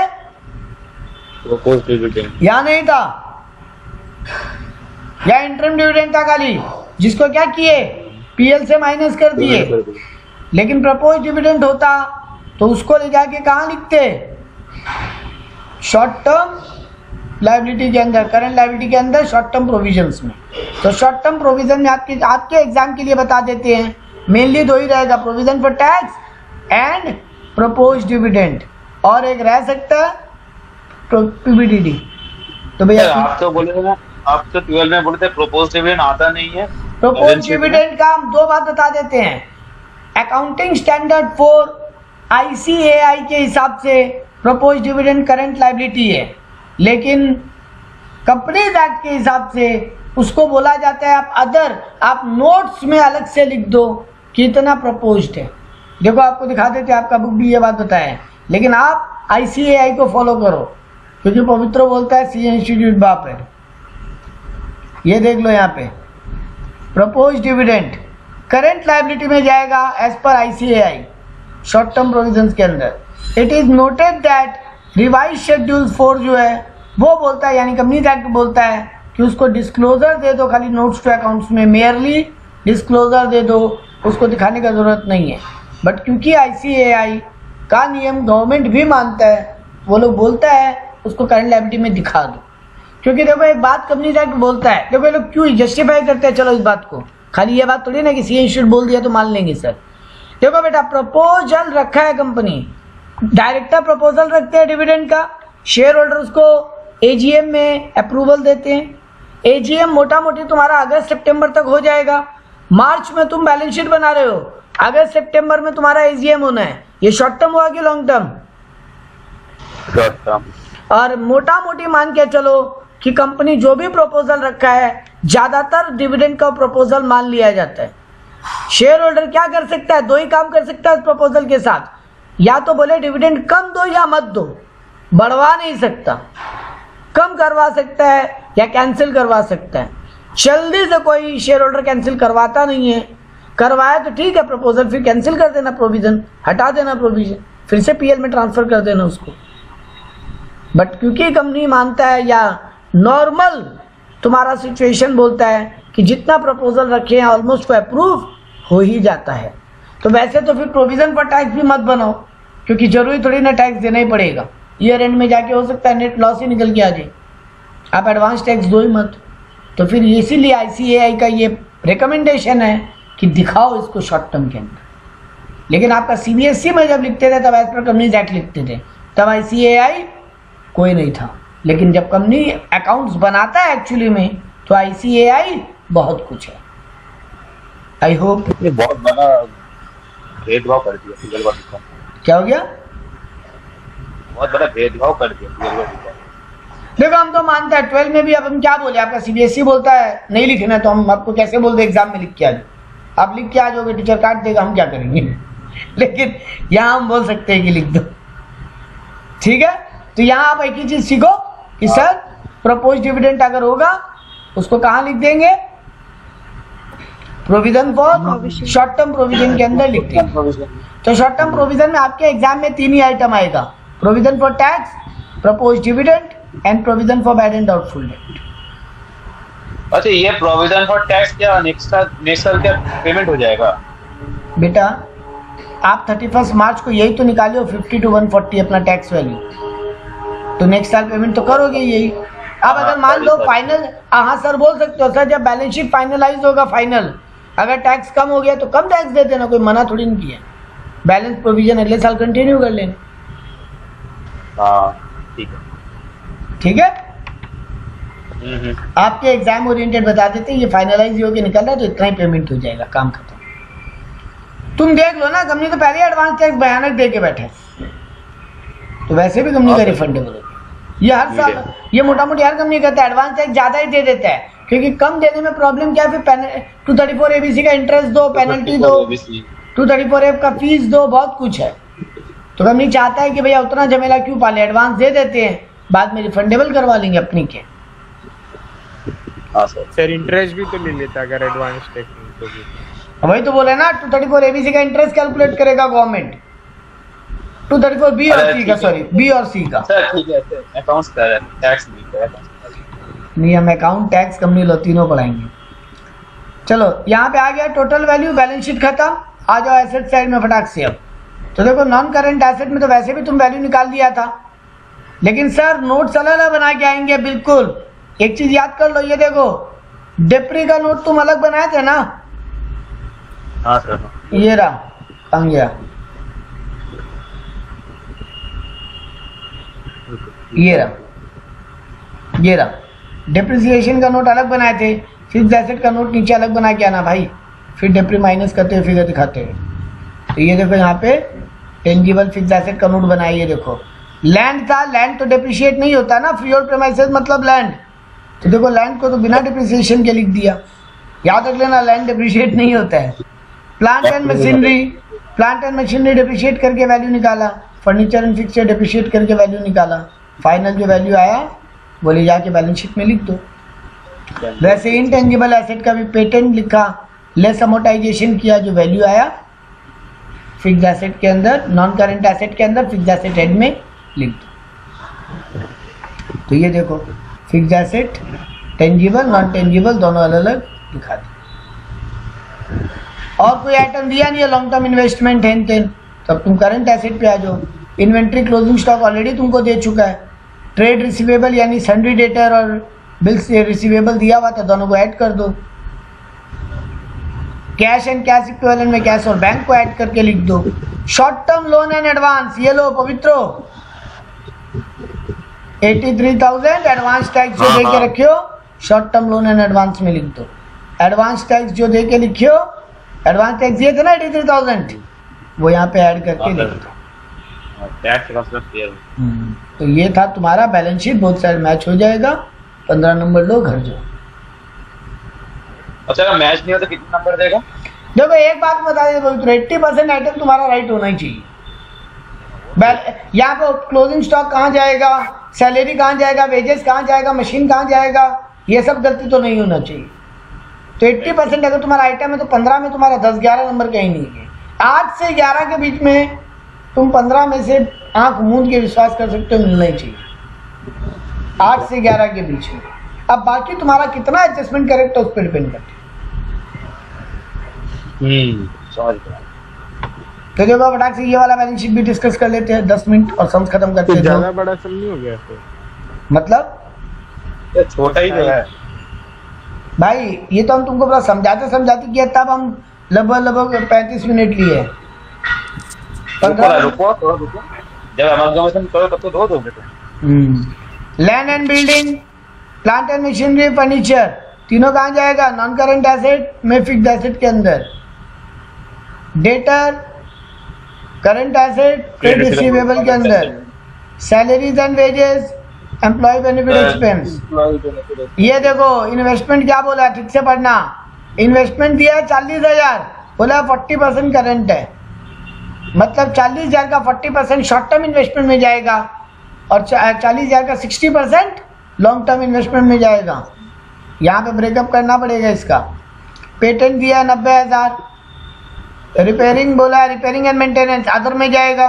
Speaker 2: प्रपोज डिविडेंड
Speaker 1: या नहीं था, या इंटरम डिविडेंड था खाली, जिसको क्या किए, पीएल से माइनस कर दिए। लेकिन प्रपोज डिविडेंड होता तो उसको ले जाके कहाँ लिखते? शॉर्ट टर्म लायबिलिटी के अंदर, करंट लायबिलिटी के अंदर, शॉर्ट टर्म प्रोविजंस में। तो शॉर्ट टर्म प्रोविजन में आपके एग्जाम के लिए बता देते हैं, मेनली दो ही रहेगा, provision for tax and propose dividend, और एक रह सकता है पीबीडीडी। तो भैया
Speaker 2: आप तो बोले थे ना, आप तो 12 में बोले थे प्रपोज डिविडेंड आता नहीं है।
Speaker 1: प्रपोज डिविडेंड का हम दो बात बता देते हैं। अकाउंटिंग स्टैंडर्ड 4 ICAI के हिसाब से प्रपोज डिविडेंड करंट लायबिलिटी है, लेकिन कंपनीज एक्ट के हिसाब से उसको बोला जाता है आप अदर, आप नोट्स में अलग से लिख दो कि इतना प्रपोज्ड है। देखो आपको दिखा देते, आपका बुक भी ये बात बताया है, लेकिन आप ICAI को फॉलो करो, क्योंकि पवित्र बोलता है सी इंस्टीट्यूट बाप है। ये देख लो यहाँ पे प्रपोज डिविडेंड करंट लायबिलिटी में जाएगा as per ICAI short term provisions के अंदर। It is noted that revise schedule 4 जो है वो बोलता है, यानी कंपनीज एक्ट बोलता है कि उसको डिस्क्लोजर दे दो खाली नोट्स टू अकाउंट्स में, मेयरली डिस्क्लोजर दे दो, उसको दिखाने का जरूरत नहीं है। बट क्योंकि ICAI का नियम गवर्नमेंट भी मानता है, वो लोग बोलता है उसको करंट लायबिलिटी में दिखा दो। क्योंकि देखो एक बात कंपनीज एक्ट बोलता है, देखो ये लोग क्यों जस्टिफाई करते हैं, चलो इस बात को, खाली ये बात थोड़ी ना कि सी इंस्टीट्यूट बोल दिया तो मान लेंगे सर। देखो बेटा, प्रपोजल रखा है कंपनी, डायरेक्टर प्रपोजल रखते हैं डिविडेंड का, शेयर होल्डर उसको AGM में अप्रूवल देते हैं। AGM मोटा मोटी तुम्हारा अगस्त सितंबर तक हो जाएगा। मार्च में तुम बैलेंस शीट बना रहे हो, अगस्त सितंबर में तुम्हारा AGM होना है। ये शॉर्ट टर्म हुआ कि लॉन्ग टर्म?
Speaker 2: Short term.
Speaker 1: और मोटा मोटी मान के चलो कि कंपनी जो भी प्रपोजल रखा है, ज्यादातर डिविडेंड का प्रपोजल मान लिया जाता है। शेयर होल्डर क्या कर सकता है? दो ही काम कर सकता है इस प्रपोजल के साथ, या तो बोले डिविडेंड कम दो या मत दो, बढ़वा नहीं सकता, कम करवा सकता है या कैंसिल करवा सकता है। जल्दी से कोई शेयर होल्डर कैंसिल करवाता नहीं है, करवाया तो ठीक है प्रपोजल, फिर कैंसिल कर देना प्रोविजन, हटा देना प्रोविजन, फिर से PL में ट्रांसफर कर देना उसको। बट क्योंकि कंपनी मानता है या नॉर्मल तुम्हारा सिचुएशन बोलता है कि जितना प्रपोजल रखे हैं ऑलमोस्ट वो अप्रूव हो ही जाता है, तो वैसे तो फिर प्रोविजन पर टैक्स भी मत बनाओ, क्योंकि जरूरी थोड़ी ना टैक्स देना ही पड़ेगा। ईयर एंड में जाके हो सकता है नेट लॉस ही निकल के आ जाए, आप एडवांस टैक्स दो ही मत। तो फिर इसीलिए ICAI का ये रिकमेंडेशन है कि दिखाओ इसको शॉर्ट टर्म के अंदर। लेकिन आपका CBSE में जब लिखते थे तब एज पर कंपनीज एक्ट लिखते थे, तब ICAI कोई नहीं था। लेकिन जब कंपनी अकाउंट्स बनाता है एक्चुअली में, तो ICAI बहुत कुछ है। आई होप
Speaker 2: ये बहुत बड़ा भेदभाव कर दिया सिंगल वर्ड का।
Speaker 1: क्या हो गया?
Speaker 2: बहुत बड़ा भेदभाव कर दिया सिंगल वर्ड का।
Speaker 1: देखो हम तो मानते हैं 12 में भी, अब हम क्या बोले, आपका CBSE बोलता है नहीं लिखना, तो हम आपको कैसे बोल दे एग्जाम में लिख के आ जाओ। आप लिख के आ जाओगे, टीचर काट देगा, हम क्या करेंगे? लेकिन यहाँ हम बोल सकते हैं कि लिख दो, ठीक है। तो यहाँ आप एक ही चीज सीखो कि सर प्रपोज डिविडेंड अगर होगा उसको कहाँ लिख देंगे? Provision for short term provision के अंदर लिख देंगे। तो शॉर्ट टर्म प्रोविजन में आपके एग्जाम में 3 ही आइटम आएगा, provision for tax, propose dividend and provision for bad and doubtful debt.
Speaker 2: अच्छा, ये प्रोविजन फॉर टैक्स क्या नेक्स्ट साल क्या पेमेंट हो जाएगा?
Speaker 1: बेटा आप 31 मार्च को यही तो निकाले हो 50 to 140 अपना टैक्स वैल्यू, तो नेक्स्ट साल पेमेंट तो करोगे यही। अब अगर मान लो फाइनल, हाँ सर बोल सकते हो, सर जब बैलेंस शीट फाइनलाइज होगा फाइनल, अगर टैक्स कम हो गया तो कम टैक्स दे देना, कोई मना थोड़ी नहीं किया, बैलेंस प्रोविजन अगले साल कंटिन्यू कर लेना।
Speaker 2: हाँ ठीक है,
Speaker 1: ठीक है। आपके एग्जाम ओरिएंटेड बता देते हैं, ये फाइनलाइज होके निकल रहा है तो इतना ही पेमेंट हो जाएगा, काम खत्म। तुम देख लो ना, कंपनी तो पहले ही एडवांस टैक्स भयानक दे के बैठे, तो वैसे भी कंपनी का रिफंडेबल है। ये हर साल, ये मोटा मोटी हर कंपनी करता है, एडवांस टैक्स ज्यादा ही दे देता है, क्योंकि कम देने में प्रॉब्लम क्या है, फिर 234 ABC का इंटरेस्ट दो, पेनल्टी दो, 234F का फीस दो, बहुत कुछ है। तो कंपनी चाहता है कि भैया उतना झमेला क्यों पाले, एडवांस दे देते हैं, बाद में रिफंडेबल करवा लेंगे अपनी के।
Speaker 4: सर इंटरेस्ट भी तो ले लेता अगर एडवांस टैक्स तो भी।
Speaker 1: वही तो बोले ना, 234 ABC का इंटरेस्ट कैलकुलेट करेगा गवर्नमेंट, 234 बी और सी का, सॉरी बी और सी का।
Speaker 2: सर ठीक है, अकाउंट्स का है, टैक्स
Speaker 1: नहीं, हम अकाउंट टैक्स कंपनी लो तीनों पढ़ाएंगे। चलो यहाँ पे आ गया टोटल वैल्यू, बैलेंस शीट खत्म। आ जाओ एसेट साइड में फटाक से। अब तो देखो नॉन करेंट एसेट में तो वैसे भी तुम वैल्यू निकाल दिया था, लेकिन सर नोट्स अलग अलग बना के आएंगे। बिल्कुल एक चीज याद कर लो, ये देखो डेप्री का नोट तुम अलग बनाए थे ना।
Speaker 2: हाँ सर,
Speaker 1: ये रहा, कहाँ गया, ये रहा डेप्रिसिएशन का नोट अलग बनाए थे, फिक्स्ड एसेट का नोट नीचे अलग बना के आना भाई, फिर डेप्री माइनस करते हुए फिगर दिखाते हुए। तो ये देखो यहाँ पे टेंजिबल फिक्स्ड एसेट का नोट बनाया। ये देखो लैंड था, लैंड तो डेप्रिशिएट नहीं होता ना, फ्री होल्ड प्रीमाइसेस मतलब लैंड। तो देखो लैंड को तो बिना डेप्रिसिएशन के लिख दिया, याद रख लेना लैंड डेप्रिशिएट नहीं होता है। प्लांट एंड मशीनरी डेप्रिशिएट करके वैल्यू निकाला, फर्नीचर एंड फिक्सचर डेप्रिशिएट करके वैल्यू निकाला। फाइनल जो वैल्यू आया वो ले जाके बैलेंस शीट में लिख दो। वैसे इनटेंजिबल एसेट का भी पेटेंट लिखा, लेस अमोर्टाइजेशन किया, जो वैल्यू आया फिक्स्ड एसेट के अंदर, नॉन करेंट एसेट के अंदर फिक्स्ड एसेट हेड में लिख दो। तो ये देखो fixed asset tangible non tangible दोनों अलग अलग दिखा दी। और कोई आइटम दिया नहीं है, लॉन्ग टर्म इन्वेस्टमेंट है तेन, तब तुम करंट एसेट पे आ जाओ। इन्वेंट्री क्लोजिंग स्टॉक ऑलरेडी तुमको दे चुका है। ट्रेड रिसीवेबल यानी सन्ड्री डेटर और बिल्स रिसीवेबल दिया हुआ था, दोनों को ऐड कर दो। कैश एंड कैश इक्विवेलेंट में कैश और बैंक को ऐड करके लिख दो। Short term loan and advance, ये लो पवित्रो 83,000 एडवांस टैक्स जो दे के रखियो, short term loan and advance में लिख दो। एडवांस टैक्स जो दे के लिखियो, एडवांस टैक्स ये थे ना 83,000, वो यहाँ पे ऐड करके लिख दो। तो ये था तुम्हारा बैलेंस शीट, बहुत सारे मैच हो जाएगा। 15 नंबर लो, घर जाओ।
Speaker 2: अच्छा अगर मैच नहीं हो तो कितना नंबर देगा?
Speaker 1: देखो एक बात बता दे पवित्र, 80% आइटम तुम्हारा राइट होना ही चाहिए। यहाँ पे क्लोजिंग स्टॉक कहाँ जाएगा, सैलरी कहाँ जाएगा, वेजेस कहाँ जाएगा, मशीन कहाँ जाएगा, ये सब गलती तो नहीं होना चाहिए। तो 80% अगर तुम्हारा आइटम है तो 15 में तुम्हारा 10-11 नंबर कहीं नहीं है। 8 से 11 के बीच में तुम 15 में से आंख मूंद के विश्वास कर सकते हो, मिलना ही चाहिए 8 से 11 के बीच में। अब बाकी तुम्हारा कितना एडजस्टमेंट करेक्ट है उस पर डिपेंड करता है। तो देखो फटाक से ये वाला बैलेंस शीट भी डिस्कस कर लेते हैं 10 मिनट और सम्स खत्म करते हैं।
Speaker 4: ज्यादा बड़ा सम नहीं हो गया फिर?
Speaker 1: मतलब
Speaker 2: छोटा ही तो है
Speaker 1: भाई, ये तो हम तुमको पूरा समझाते किया, तब हम लगभग 35 मिनट लिए। 15
Speaker 2: रुको जब अमालगमेशन करो तब तो दो
Speaker 1: land and building, plant and machinery, furniture, तीनों कहाँ जाएगा? नॉन करेंट एसेट में फिक्स्ड एसेट के अंदर। Debtor current asset trade receivable के अंदर। Salaries and wages, employee benefit expense. ये देखो इन्वेस्टमेंट क्या बोला, ठीक से पढ़ना। इन्वेस्टमेंट दिया है 40,000, बोला 40% करंट है, मतलब 40,000 का 40% शॉर्ट टर्म इन्वेस्टमेंट में जाएगा और 40,000 का 60% लॉन्ग टर्म इन्वेस्टमेंट में जाएगा। यहाँ पे ब्रेकअप करना पड़ेगा इसका। पेटेंट दिया 90,000, रिपेयरिंग बोला रिपेयरिंग एंड मेंटेनेंस अदर में जाएगा।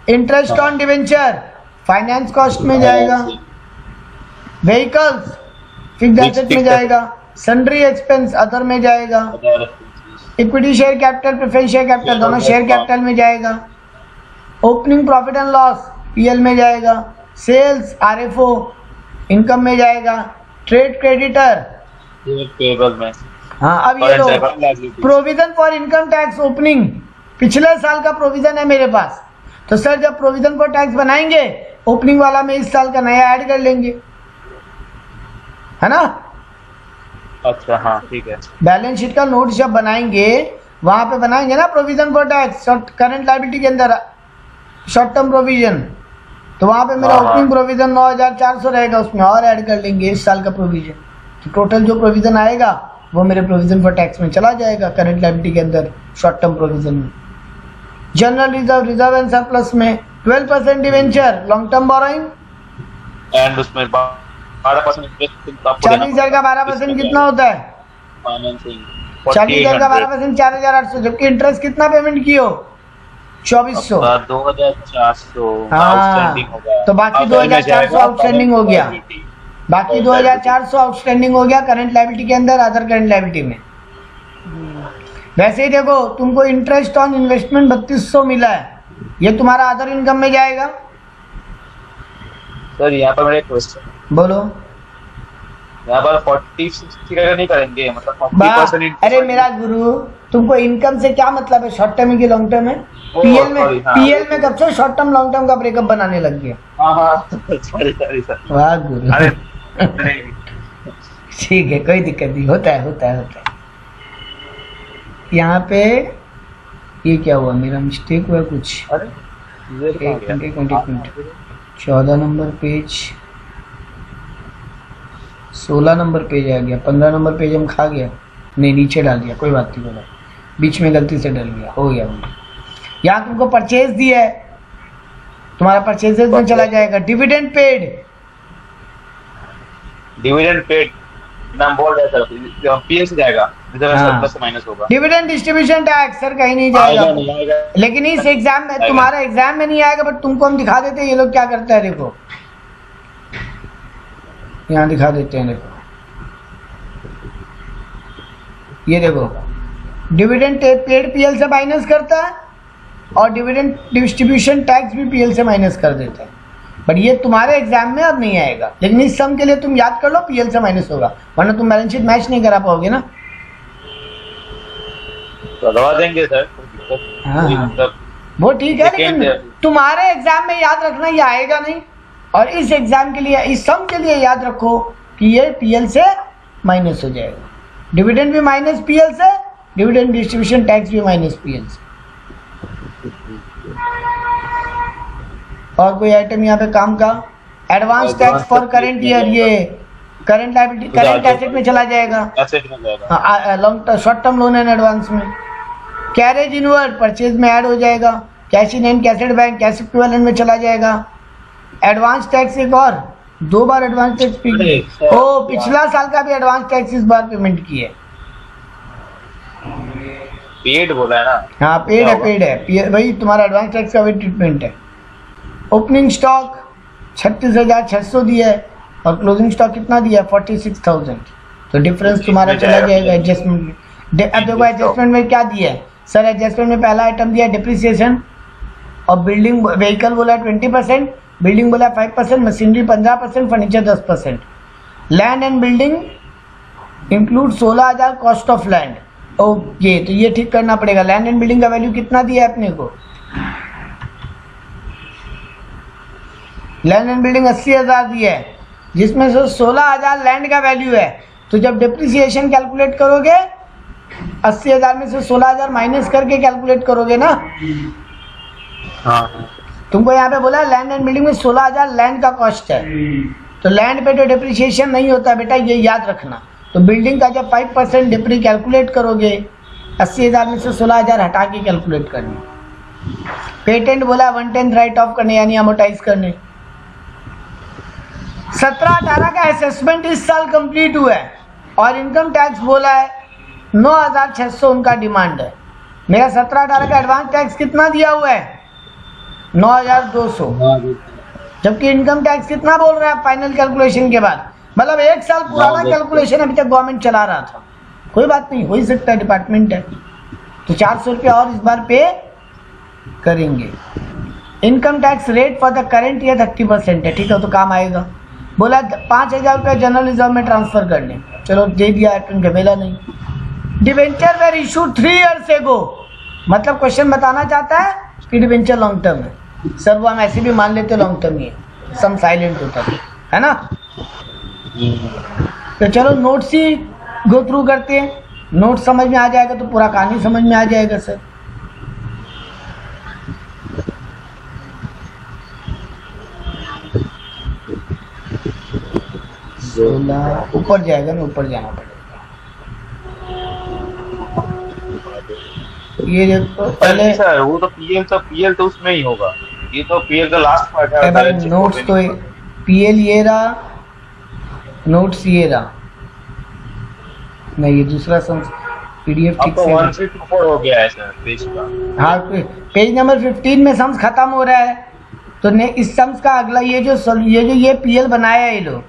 Speaker 1: Interest on debenture finance cost में जाएगा। व्हीकल्स फिक्स्ड एसेट में जाएगा। सन्ड्री एक्सपेंस अदर में जाएगा। Equity share capital preference share capital दोनों शेयर कैपिटल में जाएगा। Opening profit and loss PL में जाएगा। सेल्स आरएफओ इनकम में जाएगा। ट्रेड क्रेडिटर
Speaker 2: पेबल में।
Speaker 1: हाँ अब ये लो provision for income tax opening, पिछले साल का प्रोविजन है मेरे पास, तो सर जब प्रोविजन फॉर टैक्स बनाएंगे ओपनिंग वाला में इस साल का नया ऐड कर लेंगे, है ना?
Speaker 2: अच्छा हाँ ठीक है।
Speaker 1: बैलेंस शीट का नोट जब बनाएंगे वहां पे बनाएंगे ना provision for tax current liability के अंदर शॉर्ट टर्म प्रोविजन, तो वहां पे मेरा ओपनिंग प्रोविजन 9,400 रहेगा, उसमें और ऐड कर लेंगे इस साल का प्रोविजन। तो टोटल जो प्रोविजन आएगा वो मेरे प्रोविजन फॉर टैक्स में चला जाएगा करंट लायबिलिटी के अंदर शॉर्ट टर्म प्रोविजन में। General reserve reserve and surplus में 12% debenture long term borrowing
Speaker 2: and उसमें 12% इंटरेस्ट।
Speaker 1: 40,000 का 12% कितना होता है? 40,000 का 12% 4,800, जबकि इंटरेस्ट कितना पेमेंट की हो? 2400।
Speaker 2: 2400
Speaker 1: हाँ
Speaker 2: आउटस्टैंडिंग होगा।
Speaker 1: तो बाकी 2400 आउटस्टैंडिंग हो गया, बाकी 2400 आउटस्टैंडिंग हो गया करंट लायबिलिटी के अंदर, अदर करंट लायबिलिटी में। वैसे ही देखो तुमको इंटरेस्ट ऑन इन्वेस्टमेंट 3200 मिला है, ये तुम्हारा अदर इनकम में जाएगा।
Speaker 2: सर यहाँ पर मेरा एक क्वेश्चन,
Speaker 1: बोलो।
Speaker 2: यहाँ पर 40-60 का नहीं करेंगे, मतलब 40%?
Speaker 1: अरे मेरा गुरु, तुमको इनकम से क्या मतलब है, शॉर्ट टर्म की लॉन्ग टर्म है? पीएल में, पीएल में कब से शॉर्ट टर्म लॉन्ग टर्म का ब्रेकअप बनाने लग गया?
Speaker 2: Sorry sir.
Speaker 1: वाह गुरु।
Speaker 2: अरे
Speaker 1: ठीक है, कोई दिक्कत नहीं, होता है होता है होता है। यहाँ पे ये क्या हुआ, मेरा मिस्टेक हुआ कुछ।
Speaker 2: अरे
Speaker 1: एक minute, 14 number page, 16 number page आ गया, 15 नंबर पेज हम खा गया, नहीं नीचे डाल दिया, कोई बात नहीं, बोला बीच में गलती से डल गया, हो गया। यहाँ तुमको परचेज दिया है, तुम्हारा परचेजेस में चला जाएगा। डिविडेंड पेड,
Speaker 2: डिविडेंड पेड नाम बोल रहे सर, पीएल से जाएगा, प्लस माइनस होगा।
Speaker 1: डिविडेंड डिस्ट्रीब्यूशन टैक्स सर कहीं नहीं जाएगा, लेकिन इस एग्जाम में, तुम्हारा एग्जाम में नहीं आएगा, बट तुमको हम दिखा देते हैं ये लोग क्या करते हैं। देखो यहाँ दिखा देते हैं, देखो ये देखो, डिविडेंड पेड पीएल से माइनस करता है और डिविडेंड डिस्ट्रीब्यूशन टैक्स भी पीएल से माइनस कर देता है, बट ये तुम्हारे एग्जाम में अब नहीं आएगा। लेकिन इस सम के लिए तुम याद कर लो, पीएल से माइनस होगा, वरना तुम बैलेंस शीट मैच नहीं करा पाओगे ना।
Speaker 2: करवा देंगे सर,
Speaker 1: हाँ
Speaker 2: मतलब
Speaker 1: वो ठीक है, लेकिन तुम्हारे एग्जाम में याद रखना ये आएगा नहीं। और इस एग्जाम के लिए, इस सम के लिए याद रखो कि ये पीएल से माइनस हो जाएगा, डिविडेंड भी माइनस पीएल से, डिविडेंड डिस्ट्रीब्यूशन टैक्स भी माइनस पीएल से। और कोई आइटम यहाँ पे काम का, advance tax for current year, ये करंट लायबिलिटी, करंट एसेट में चला जाएगा,
Speaker 2: एसेट में जाएगा,
Speaker 1: long short term loan and advance में। कैरेज इनवर्ड परचेज में ऐड हो जाएगा, cash in hand, cassette bank, cash equivalent में चला जाएगा। एडवांस टैक्स एक और 2 बार एडवांस टैक्स पे, ओ पिछला साल का भी एडवांस टैक्स इस बार पेमेंट किए।
Speaker 2: पेड बोला है ना?
Speaker 1: हाँ पेड है, वही तुम्हारा एडवांस टैक्स का भी ट्रीटमेंट है। ओपनिंग स्टॉक 36,600 दिया है और क्लोजिंग स्टॉक कितना दिया है, 46,000, तो डिफरेंस तुम्हारा चला जाएगा एडजस्टमेंट। अब देखो एडजस्टमेंट में क्या दिया है सर, एडजस्टमेंट में पहला आइटम दिया है डिप्रिसिएशन, और बिल्डिंग व्हीकल बोला 20%, बिल्डिंग बोला 5%, machinery 15%, furniture 10%। Land and building include 16,000 cost of land. Okay, तो ये ठीक करना पड़ेगा। लैंड एंड बिल्डिंग का वैल्यू कितना दिया है अपने को, लैंड एंड बिल्डिंग 80,000 दिया है, जिसमें से 16,000 लैंड का वैल्यू है। तो जब डिप्रिसिएशन कैलकुलेट करोगे 80,000 में से 16,000 माइनस करके कैलकुलेट करोगे ना।
Speaker 2: हाँ,
Speaker 1: तुमको यहाँ पे बोला लैंड एंड बिल्डिंग में 16,000 लैंड का कॉस्ट है, तो लैंड पे तो डिप्रिसिएशन नहीं होता बेटा, ये याद रखना। तो बिल्डिंग का जब 5% डिप्री कैलकुलेट करोगे, 80,000 में से 16,000 हटा के कैलकुलेट करनी। पेटेंट बोला 1/10 राइट ऑफ करने, यानी अमोटाइज करने। 17-18 का असेसमेंट इस साल कंप्लीट हुआ है, और इनकम टैक्स बोला है 9,600 उनका डिमांड है। मेरा 17-18 का एडवांस टैक्स कितना दिया हुआ है, 9,200, जबकि इनकम टैक्स कितना बोल रहा है फाइनल कैलकुलेशन के बाद। मतलब 1 साल पुराना कैलकुलेशन अभी तक गवर्नमेंट चला रहा था। कोई बात नहीं, हो ही सकता है, डिपार्टमेंट है, तो 400 रुपया और इस बार पे करेंगे। Income tax rate for the current year 30% है, ठीक है, तो काम आएगा। बोला 5,000 रुपया जनरल रिजर्व में ट्रांसफर करने, चलो दे दिया, झमेला नहीं। Debenture were issue 3 years ago, मतलब क्वेश्चन बताना चाहता है कि डिवेंचर लॉन्ग टर्म है। सर वो हम ऐसे भी मान लेते लॉन्ग टर्म ही है, सम साइलेंट होता है ना। तो चलो नोट्स ही गो थ्रू करते हैं, नोट समझ में आ जाएगा तो पूरा कहानी समझ में आ जाएगा सर। ऊपर जाएगा ना, ऊपर जाना पड़ेगा। ये देखो पहले
Speaker 2: सर वो तो पीएल तो उसमें ही होगा, ये तो पीएल का लास्ट पार्ट है
Speaker 1: भाई। नोट्स तो पीएल ये रहा, नोट्स ये रहा, नहीं ये दूसरा सम। PDF ठीक
Speaker 2: आपका
Speaker 1: से
Speaker 2: 154 हो गया है सर पेज का।
Speaker 1: हाँ, पेज नंबर 15 में सम्स खत्म हो रहा है, तो ने इस सम्स का अगला ये जो ये PL बनाया है ये लोग,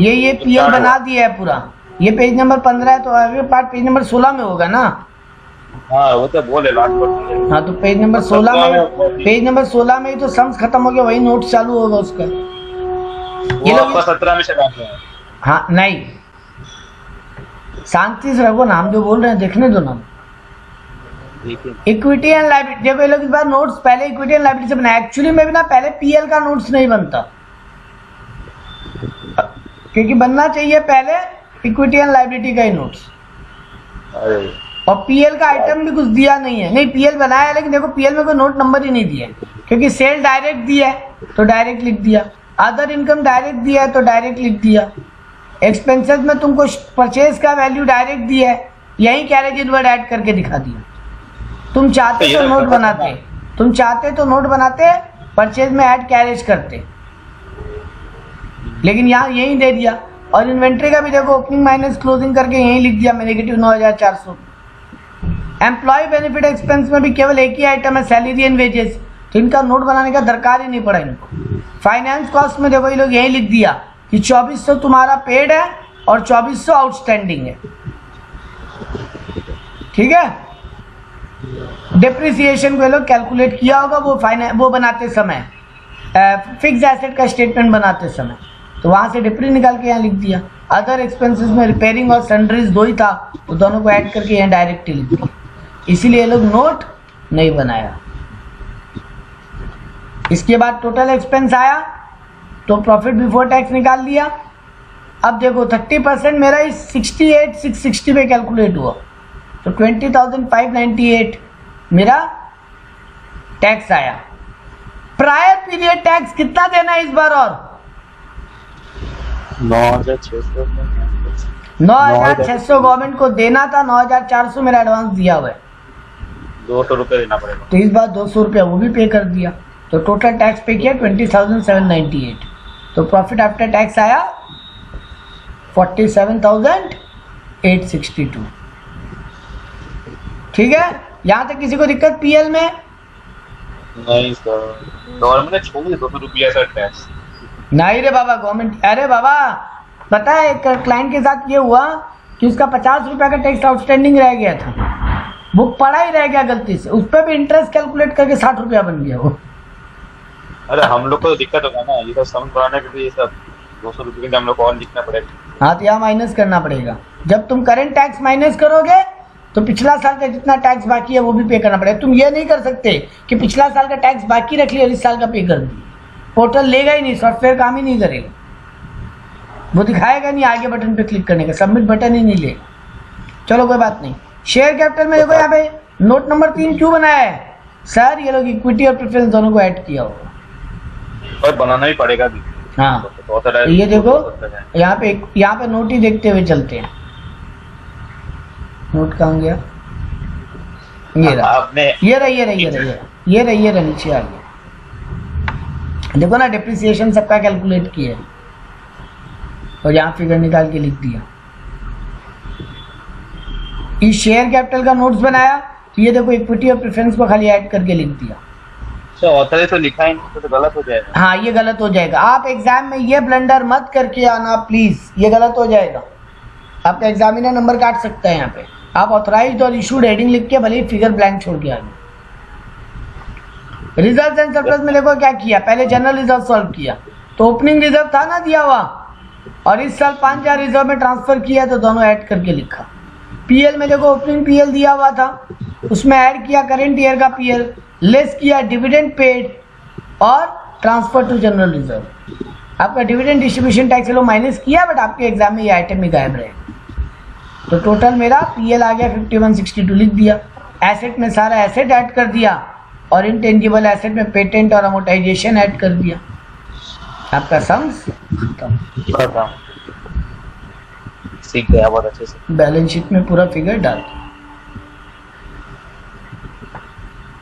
Speaker 1: ये PL बना दिया है पूरा। ये पेज नंबर 15 है, तो अगले पार्ट पेज नंबर 16 में होगा ना।
Speaker 2: हाँ वो तो बोले लास्ट पर।
Speaker 1: हाँ, तो पेज नंबर 16 में ही तो सम्स खत्म हो गया, वही नोट चालू होगा उसका।
Speaker 2: ये लोग 17 में चलाते हैं।
Speaker 1: हाँ नहीं, शांति से रखो ना, हम जो बोल रहे हैं देखने दो ना। इक्विटी एंड लायबिलिटी, देखो ये लोग इस बार नोट्स पहले इक्विटी एंड लायबिलिटी से बनाया। एक्चुअली में भी ना पहले PL का नोट्स नहीं बनता, क्योंकि बनना चाहिए पहले इक्विटी एंड लायबिलिटी का ही नोट्स। और PL का आइटम भी कुछ दिया नहीं है। नहीं, PL बनाया है, लेकिन देखो PL में कोई नोट नंबर ही नहीं दिया है, क्योंकि सेल डायरेक्ट दिया है तो डायरेक्ट लिख दिया, अदर इनकम डायरेक्ट दिया है तो डायरेक्ट लिख दिया, एक्सपेंसेस में तुमको परचेज का वैल्यू डायरेक्ट दिया है, यही कैरेज इनवर्ड ऐड करके दिखा दिया। तुम चाहते तो नोट बनाते, परचेज में ऐड कैरेज करते, लेकिन यहाँ यही दे दिया। और इन्वेंट्री का भी देखो ओपनिंग माइनस क्लोजिंग करके यही लिख दिया मैं, नेगेटिव 9400। एम्प्लॉय बेनिफिट एक्सपेंस में भी केवल एक ही आइटम है, सैलरी एंड वेजेस, तो इनका नोट बनाने का दरकार ही नहीं पड़ा इनको। फाइनेंस कॉस्ट में देखो ये लोग यही लिख दिया कि 2400 तुम्हारा पेड है और 2400 आउटस्टैंडिंग है, ठीक है। डिप्रिसिएशन को ये लोग कैलकुलेट किया होगा वो बनाते समय, फिक्स एसेट का स्टेटमेंट बनाते समय, तो वहां से डिप्री निकाल के यहाँ लिख दिया। अदर एक्सपेंसेस में रिपेयरिंग और सन्ड्रीज दो ही था, तो दोनों को ऐड करके यहाँ डायरेक्ट लिख दिया, इसीलिए ये लोग नोट नहीं बनाया। इसके बाद टोटल एक्सपेंस आया तो प्रॉफिट बिफोर टैक्स निकाल लिया। अब देखो 30% मेरा इस 68,660 में कैलकुलेट हुआ, तो 20,598 मेरा टैक्स आया। प्रायर पीरियड टैक्स कितना देना है इस बार? और 9,600 गवर्नमेंट को देना था, 9,400 मेरा एडवांस दिया हुआ है,
Speaker 2: 200 रुपये देना पड़ेगा।
Speaker 1: तो इस बार 200 रुपया वो भी पे कर दिया, तो टोटल टैक्स पे किया 20,798। तो प्रॉफिट आफ्टर टैक्स आया 47,862। ठीक है, यहाँ तक किसी को दिक्कत PL में?
Speaker 2: नहीं सर, गवर्नमेंट ने छोड़ दिया 200 रुपया सर टैक्स।
Speaker 1: नहीं रे बाबा, गवर्नमेंट, अरे बाबा पता है एक क्लाइंट के साथ ये हुआ कि उसका 50 रुपया का टैक्स आउटस्टैंडिंग रह गया था, बुक पड़ा ही रह गया गलती से, उस पर भी इंटरेस्ट कैलकुलेट करके 60 रुपया बन गया वो।
Speaker 2: अरे हम लोग को तो दिक्कत होगा ना, ये सब समझ पाने के लिए सब 200 रुपये के हम लोग को और लिखना पड़ेगा।
Speaker 1: हाँ, तो यहाँ माइनस करना पड़ेगा। जब तुम करंट टैक्स माइनस करोगे तो पिछला साल का जितना टैक्स बाकी है वो भी पे करना पड़ेगा। तुम ये नहीं कर सकते कि पिछला साल का टैक्स बाकी रख लिया और इस साल का पे कर दिया, पोर्टल लेगा ही नहीं, सॉफ्टवेयर काम ही नहीं करेगा, वो दिखाएगा नहीं आगे बटन पे क्लिक करने का, सबमिट बटन ही नहीं लेगा। चलो कोई बात नहीं। शेयर कैपिटल में देखो यहाँ पे नोट नंबर 3 क्यों बनाया है सर? ये लोग इक्विटी और प्रेफरेंस दोनों को ऐड किया होगा,
Speaker 2: और बनाना ही पड़ेगा भी।
Speaker 1: हाँ, तो ये देखो यहाँ पे नोट ही देखते हुए चलते हैं। नोट कहाँ गया? ये रहा, ये रहा नीचे आ गया। देखो ना, डिप्रिसिएशन सबका कैलकुलेट किया है और यहाँ फिगर निकाल के लिख दिया। इस शेयर कैपिटल का नोट्स बनाया तो ये देखो इक्विटी और प्रेफरेंस को खाली ऐड करके लिख दिया।
Speaker 2: ऑथर तो लिखा ही नहीं तो गलत हो जाएगा।
Speaker 1: हाँ, ये गलत हो जाएगा। आप एग्जाम में ये ब्लंडर मत करके आना प्लीज, ये गलत हो जाएगा, आपका एग्जामिनर नंबर काट सकता है। यहाँ पे आप ऑथराइज्ड और इशूड हेडिंग लिख के भले फिगर ब्लैंक छोड़ के आगे। रिजर्व एंड सरप्लस में देखो क्या किया, पहले जनरल रिजर्व सॉल्व किया, तो ओपनिंग रिजर्व था ना दिया हुआ, और इस साल 5,000 रिजर्व में ट्रांसफर किया तो दोनों ऐड करके लिखा। PL में देखो ओपनिंग PL दिया हुआ था, उसमें ऐड किया करंट ईयर का PL, लेस किया डिविडेंड पेड और ट्रांसफर टू जनरल रिजर्व। आपका डिविडेंड डिस्ट्रीब्यूशन टैक्स लो माइनस किया, बट आपके एग्जाम में ये आइटम ही गायब रहेगा। तो टोटल मेरा PL आ गया 5162 लिख दिया। एसेट में सारा एसेट ऐड कर दिया और इनटेंजिबल एसेट में पेटेंट और अमोर्टाइजेशन ऐड कर दिया। आपका सम्स खत्म,
Speaker 2: सीख गया बहुत अच्छे से।
Speaker 1: बैलेंस शीट में पूरा फिगर डाल दो।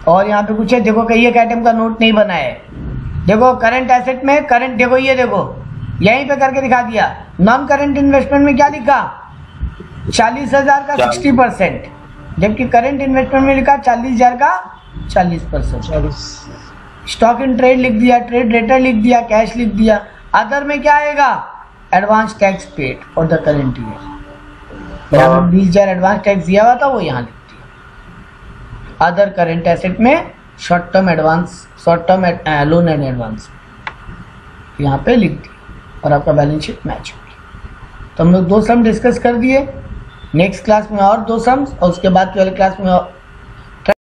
Speaker 1: और यहाँ पे कुछ है, देखो कई एक आइटम का नोट नहीं बना है। देखो करंट एसेट में करंट, देखो ये देखो यहीं पे करके दिखा दिया। नॉन करंट इन्वेस्टमेंट में क्या लिखा? 40,000 का 60%, जबकि करंट इन्वेस्टमेंट में लिखा 40,000 का 40%। स्टॉक इन ट्रेड लिख दिया, ट्रेड लेटर लिख दिया, कैश लिख दिया। अदर में क्या आएगा? Advance tax paid for the current year. यहाँ पे 20,000 एडवांस टैक्स दिया हुआ था, वो यहाँ लिख दिया। अदर करंट एसेट में short term loan and advance यहाँ पे लिख दिया और आपका बैलेंस शीट मैच हो गया। तो हम लोग 2 सम डिस्कस कर दिए। नेक्स्ट क्लास में और 2 सम्स और उसके बाद वाले क्लास में